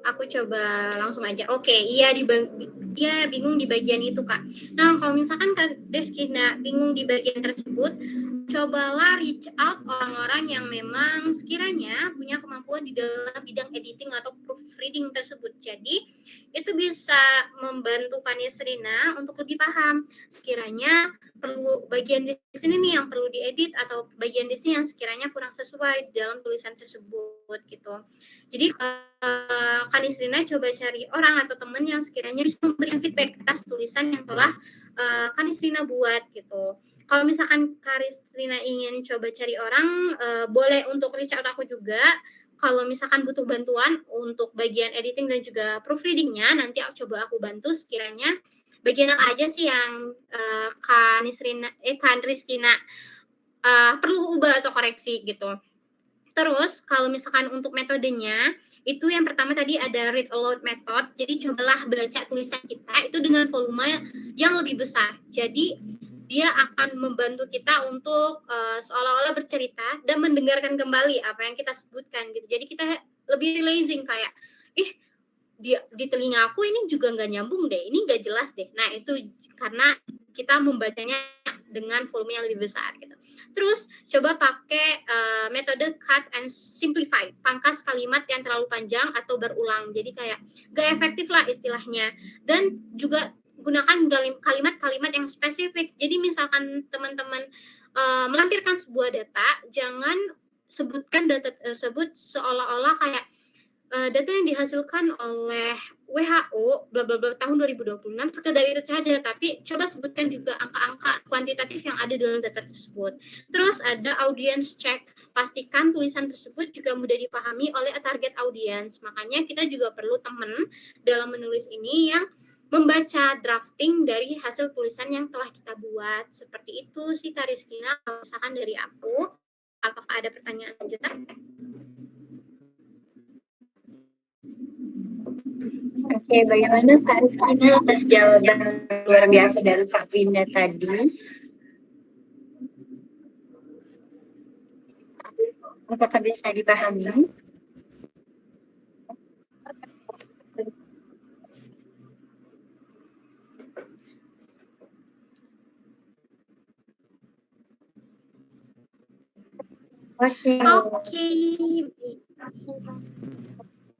Speaker 4: Aku coba langsung aja. Oke, iya bingung di bagian itu, Kak. Nah, kalau misalkan Kak Rizkina bingung di bagian tersebut, cobalah reach out orang-orang yang memang sekiranya punya kemampuan di dalam bidang editing atau proofreading tersebut. Jadi, itu bisa membantu Kak Nisrina untuk lebih paham sekiranya perlu bagian di sini nih yang perlu diedit atau bagian di sini yang sekiranya kurang sesuai dalam tulisan tersebut gitu. Jadi Kak Nisrina coba cari orang atau teman yang sekiranya bisa memberikan feedback atas tulisan yang telah Kak Nisrina buat gitu. Kalau misalkan Kak Nisrina ingin coba cari orang, boleh untuk reach out aku juga. Kalau misalkan butuh bantuan untuk bagian editing dan juga proofreadingnya, nanti coba aku bantu sekiranya bagian apa aja sih yang Kak Rizkina perlu ubah atau koreksi gitu. Terus kalau misalkan untuk metodenya, itu yang pertama tadi ada read aloud method. Jadi cobalah baca tulisan kita itu dengan volume yang lebih besar. Jadi dia akan membantu kita untuk seolah-olah bercerita dan mendengarkan kembali apa yang kita sebutkan gitu. Jadi kita lebih realizing kayak, di telinga aku ini juga nggak nyambung deh, ini nggak jelas deh. Nah itu karena kita membacanya dengan volume yang lebih besar gitu. Terus coba pakai metode cut and simplify, pangkas kalimat yang terlalu panjang atau berulang. Jadi kayak gak efektif lah istilahnya. Dan juga gunakan kalimat-kalimat yang spesifik. Jadi misalkan teman-teman melampirkan sebuah data, jangan sebutkan data tersebut seolah-olah kayak data yang dihasilkan oleh WHO bla bla bla tahun 2026 sekedar itu saja, tapi coba sebutkan juga angka-angka kuantitatif yang ada dalam data tersebut. Terus ada audience check, pastikan tulisan tersebut juga mudah dipahami oleh target audience. Makanya kita juga perlu teman dalam menulis ini yang membaca drafting dari hasil tulisan yang telah kita buat. Seperti itu sih Kak Rizkina, kalau misalkan dari aku. Apakah ada pertanyaan lanjutan?
Speaker 1: Oke, bagaimana Kak Rizkina atas jawaban luar biasa dari Kak Winda tadi? Apakah bisa dipahami? Oke.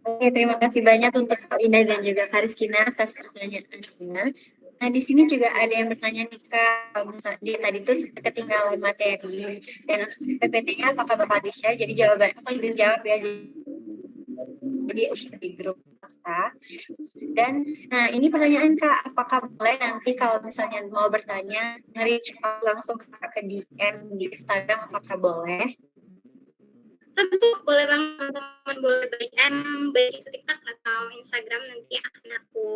Speaker 1: Oke, terima kasih banyak untuk Kak Winda dan juga Kak Rizkina atas pertanyaannya. Nah, di sini juga ada yang bertanya nih Kak, kalau misalnya dia tadi tuh ketinggalan materi dan untuk PPT-nya apakah bakal di-share? Jadi jawaban aku izin jawab ya. Jadi di grup kita. Dan nah ini pertanyaan Kak, apakah boleh nanti kalau misalnya mau bertanya nge-reach langsung ke DM di Instagram, apakah boleh?
Speaker 4: Tentu boleh banget teman-teman, boleh DM baik itu TikTok atau Instagram, nanti akan aku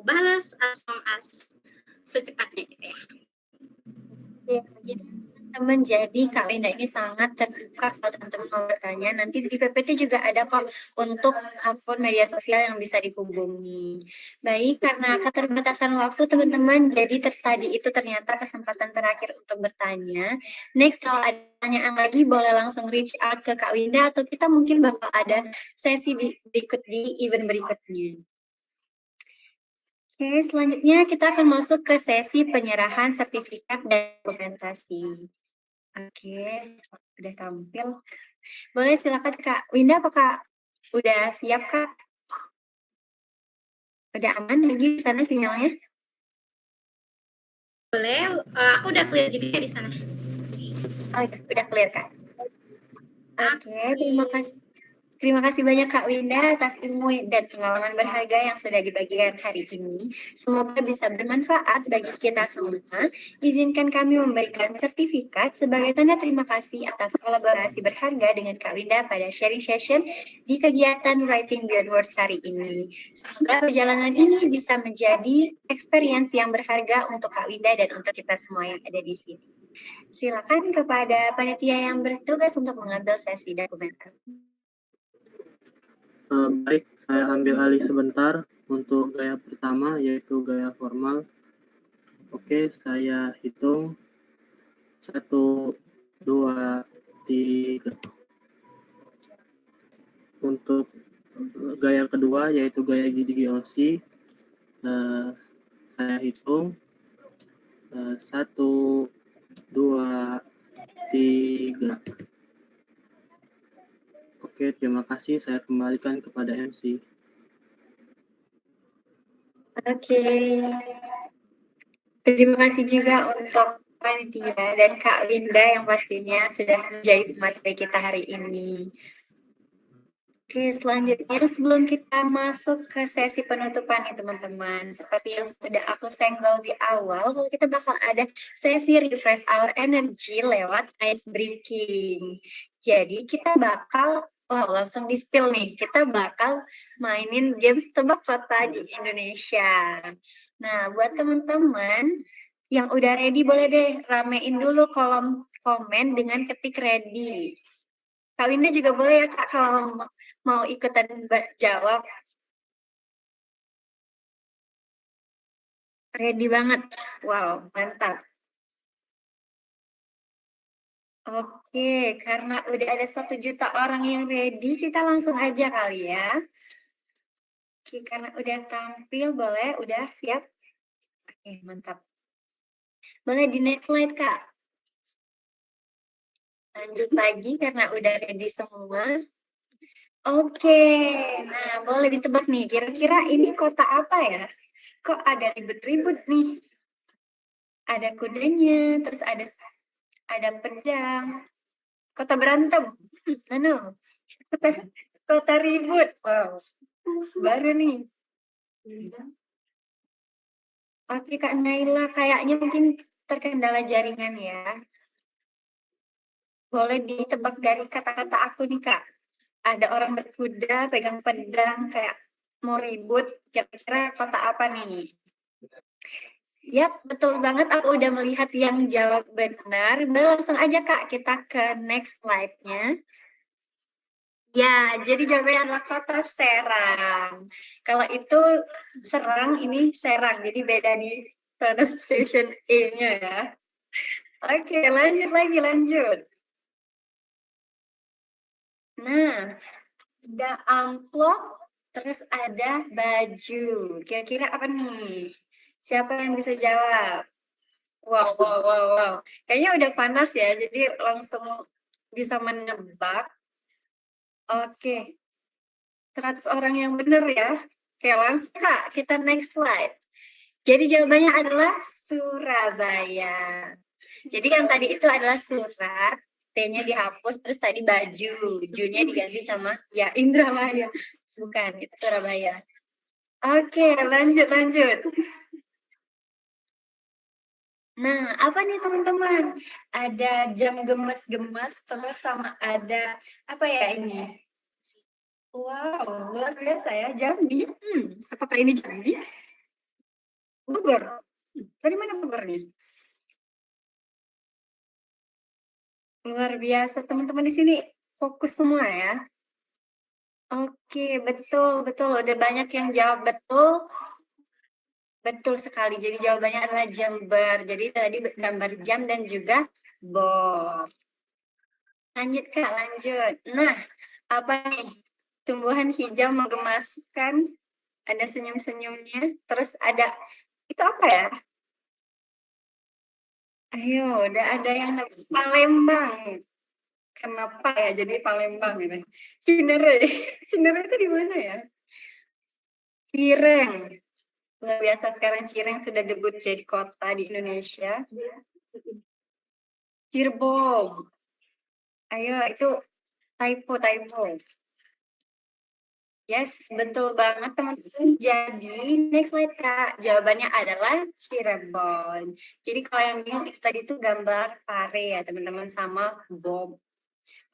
Speaker 4: balas as long as secepatnya gitu ya.
Speaker 1: Ya, gitu teman-teman. Jadi Kak Linda ini sangat terbuka kalau teman-teman mau bertanya. Nanti di PPT juga ada kok untuk akun media sosial yang bisa dihubungi. Baik, karena keterbatasan waktu teman-teman, jadi tadi itu ternyata kesempatan terakhir untuk bertanya. Next, kalau ada pertanyaan lagi boleh langsung reach out ke Kak Linda atau kita mungkin bakal ada sesi berikut di event berikutnya. Oke, selanjutnya kita akan masuk ke sesi penyerahan sertifikat dan dokumentasi. Oke, udah tampil. Boleh silakan Kak Winda, apakah udah siap Kak? Udah aman lagi di sana sinyalnya?
Speaker 4: Boleh, aku udah clear juga di sana.
Speaker 1: Oh, udah clear Kak. Oke, terima kasih banyak Kak Winda atas ilmu dan pengalaman berharga yang sudah dibagikan hari ini. Semoga bisa bermanfaat bagi kita semua. Izinkan kami memberikan sertifikat sebagai tanda terima kasih atas kolaborasi berharga dengan Kak Winda pada sharing session di kegiatan Writing Beyond Words hari ini. Semoga perjalanan ini bisa menjadi experience yang berharga untuk Kak Winda dan untuk kita semua yang ada di sini. Silakan kepada panitia yang bertugas untuk mengambil sesi dokumenter.
Speaker 3: Baik, saya ambil alih sebentar untuk gaya pertama, yaitu gaya formal. Oke, saya hitung 1, 2, 3. Untuk gaya kedua, yaitu gaya GDGOC, saya hitung 1, 2, 3. Oke, terima kasih. Saya kembalikan kepada MC.
Speaker 1: Oke. Terima kasih juga untuk panitia dan Kak Linda yang pastinya sudah menjadi materi kita hari ini. Oke, selanjutnya sebelum kita masuk ke sesi penutupan nih teman-teman, seperti yang sudah aku senggol di awal, kita bakal ada sesi refresh our energy lewat ice breaking. Jadi kita bakal, langsung di-spill nih, kita bakal mainin games tebak kota di Indonesia. Nah, buat teman-teman yang udah ready boleh deh ramein dulu kolom komen dengan ketik ready. Kak Winda juga boleh ya Kak kalau mau ikutan jawab. Ready banget. Wow, mantap. Oke, karena udah ada 1 juta orang yang ready, kita langsung aja kali ya. Oke, karena udah tampil, boleh? Udah siap? Oke, mantap. Boleh di next slide, Kak. Lanjut lagi karena udah ready semua. Oke, nah boleh ditebak nih, kira-kira ini kota apa ya? Kok ada ribut-ribut nih? Ada kudanya, terus ada pedang. Kota berantem. Ano? Kota ribut. Wow. Baru nih. Oke Kak Naila, kayaknya mungkin terkendala jaringan ya. Boleh ditebak dari kata-kata aku nih Kak. Ada orang berkuda, pegang pedang, kayak mau ribut. Kira-kira kota apa nih? Yap, betul banget. Aku udah melihat yang jawab benar. Langsung aja Kak, kita ke next slide-nya. Ya, jadi jawabannya adalah kota Serang. Kalau itu Serang, ini Serang. Jadi beda di pronunciation E-nya ya. Oke, lanjut lagi, lanjut. Nah, ada amplop, terus ada baju. Kira-kira apa nih? Siapa yang bisa jawab? Wow, wow, wow, wow. Kayaknya udah panas ya, jadi langsung bisa menebak. Oke, 100 orang yang benar ya. Oke, langsung Kak, kita next slide. Jadi jawabannya adalah Surabaya. Jadi yang tadi itu adalah surat, T-nya dihapus, terus tadi baju, Ju-nya diganti sama ya Indralaya. Bukan, itu Surabaya. Oke, lanjut. Nah, apa nih teman-teman? Ada jam gemes-gemes, terus sama ada apa ya ini? Wow, luar biasa ya, Jambi. Apakah ini Jambi? Bogor. Dari mana Bogornya? Luar biasa, teman-teman di sini fokus semua ya. Oke, betul, betul. Udah banyak yang jawab betul. Betul sekali. Jadi jawabannya adalah Jember. Jadi tadi gambar jam dan juga bor. Lanjut Kak, lanjut. Nah, apa nih? Tumbuhan hijau menggemaskan, ada senyum-senyumnya. Terus ada, itu apa ya? Ayo, udah ada yang Palembang. Kenapa ya jadi Palembang gitu? Cinere. Cinere itu di mana ya? Cireng. Luar biasa, sekarang Cireng sudah debut jadi kota di Indonesia. Cirebon. Ayo, itu typo. Yes, betul banget teman-teman. Jadi, next slide Kak. Jawabannya adalah Cirebon. Jadi kalau yang bingung itu tadi tuh gambar pare ya teman-teman sama bom.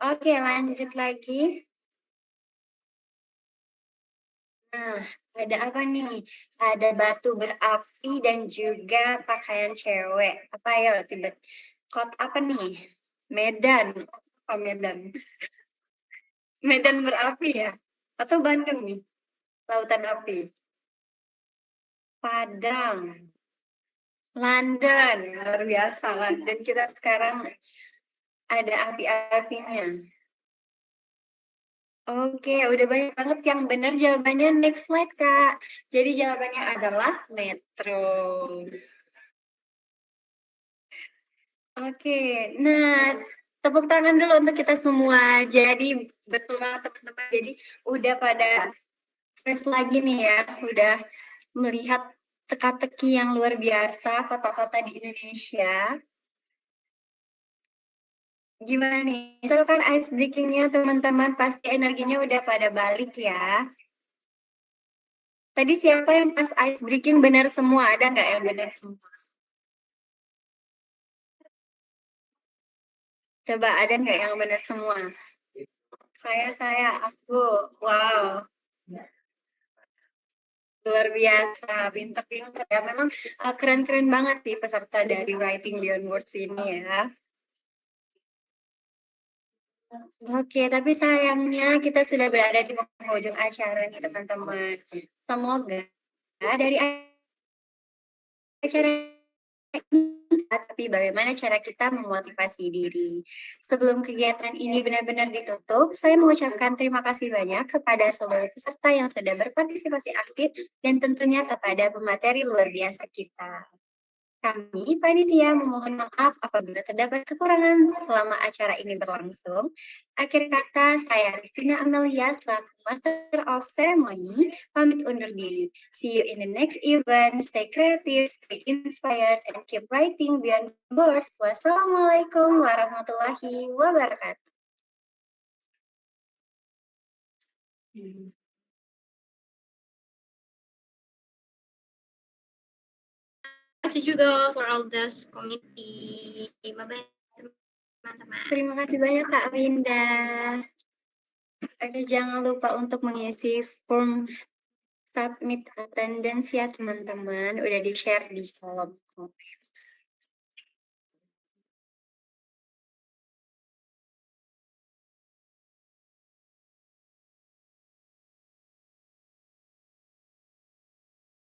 Speaker 1: Oke, lanjut lagi. Nah, ada apa nih? Ada batu berapi dan juga pakaian cewek. Apa ya? Kota apa nih? Medan. Apa Medan? Medan berapi ya? Atau Bandung nih? Lautan api. Padang. London. Luar biasa. London kita sekarang ada api-apinya. Oke, udah banyak banget yang benar jawabannya. Next slide, Kak. Jadi jawabannya adalah metro. Oke, nah tepuk tangan dulu untuk kita semua. Jadi betul banget teman-teman. Jadi udah pada fresh lagi nih ya. Udah melihat teka-teki yang luar biasa kota-kota di Indonesia. Gimana nih? Seru kan ice breaking-nya teman-teman? Pasti energinya udah pada balik ya. Tadi siapa yang pas ice breaking benar semua? Ada nggak yang benar semua? Coba ada nggak yang benar semua? Aku. Wow. Luar biasa, pinter-pinter ya. Memang keren-keren banget sih peserta dari Writing Beyond Words ini ya. Oke, tapi sayangnya kita sudah berada di penghujung acara nih teman-teman. Semoga dari acara ini, tapi bagaimana cara kita memotivasi diri. Sebelum kegiatan ini benar-benar ditutup, saya mengucapkan terima kasih banyak kepada seluruh peserta yang sudah berpartisipasi aktif dan tentunya kepada pemateri luar biasa kita. Kami, panitia, memohon maaf apabila terdapat kekurangan selama acara ini berlangsung. Akhir kata, saya Ristina Amelia selaku Master of Ceremony, pamit undur diri. See you in the next event. Stay creative, stay inspired, and keep writing beyond words. Wassalamualaikum warahmatullahi wabarakatuh.
Speaker 4: Terima kasih juga for all this committee. Bye-bye teman-teman.
Speaker 1: Terima kasih banyak Kak Winda. Oke, jangan lupa untuk mengisi form submit attendance ya teman-teman. Udah di-share di kolom komen.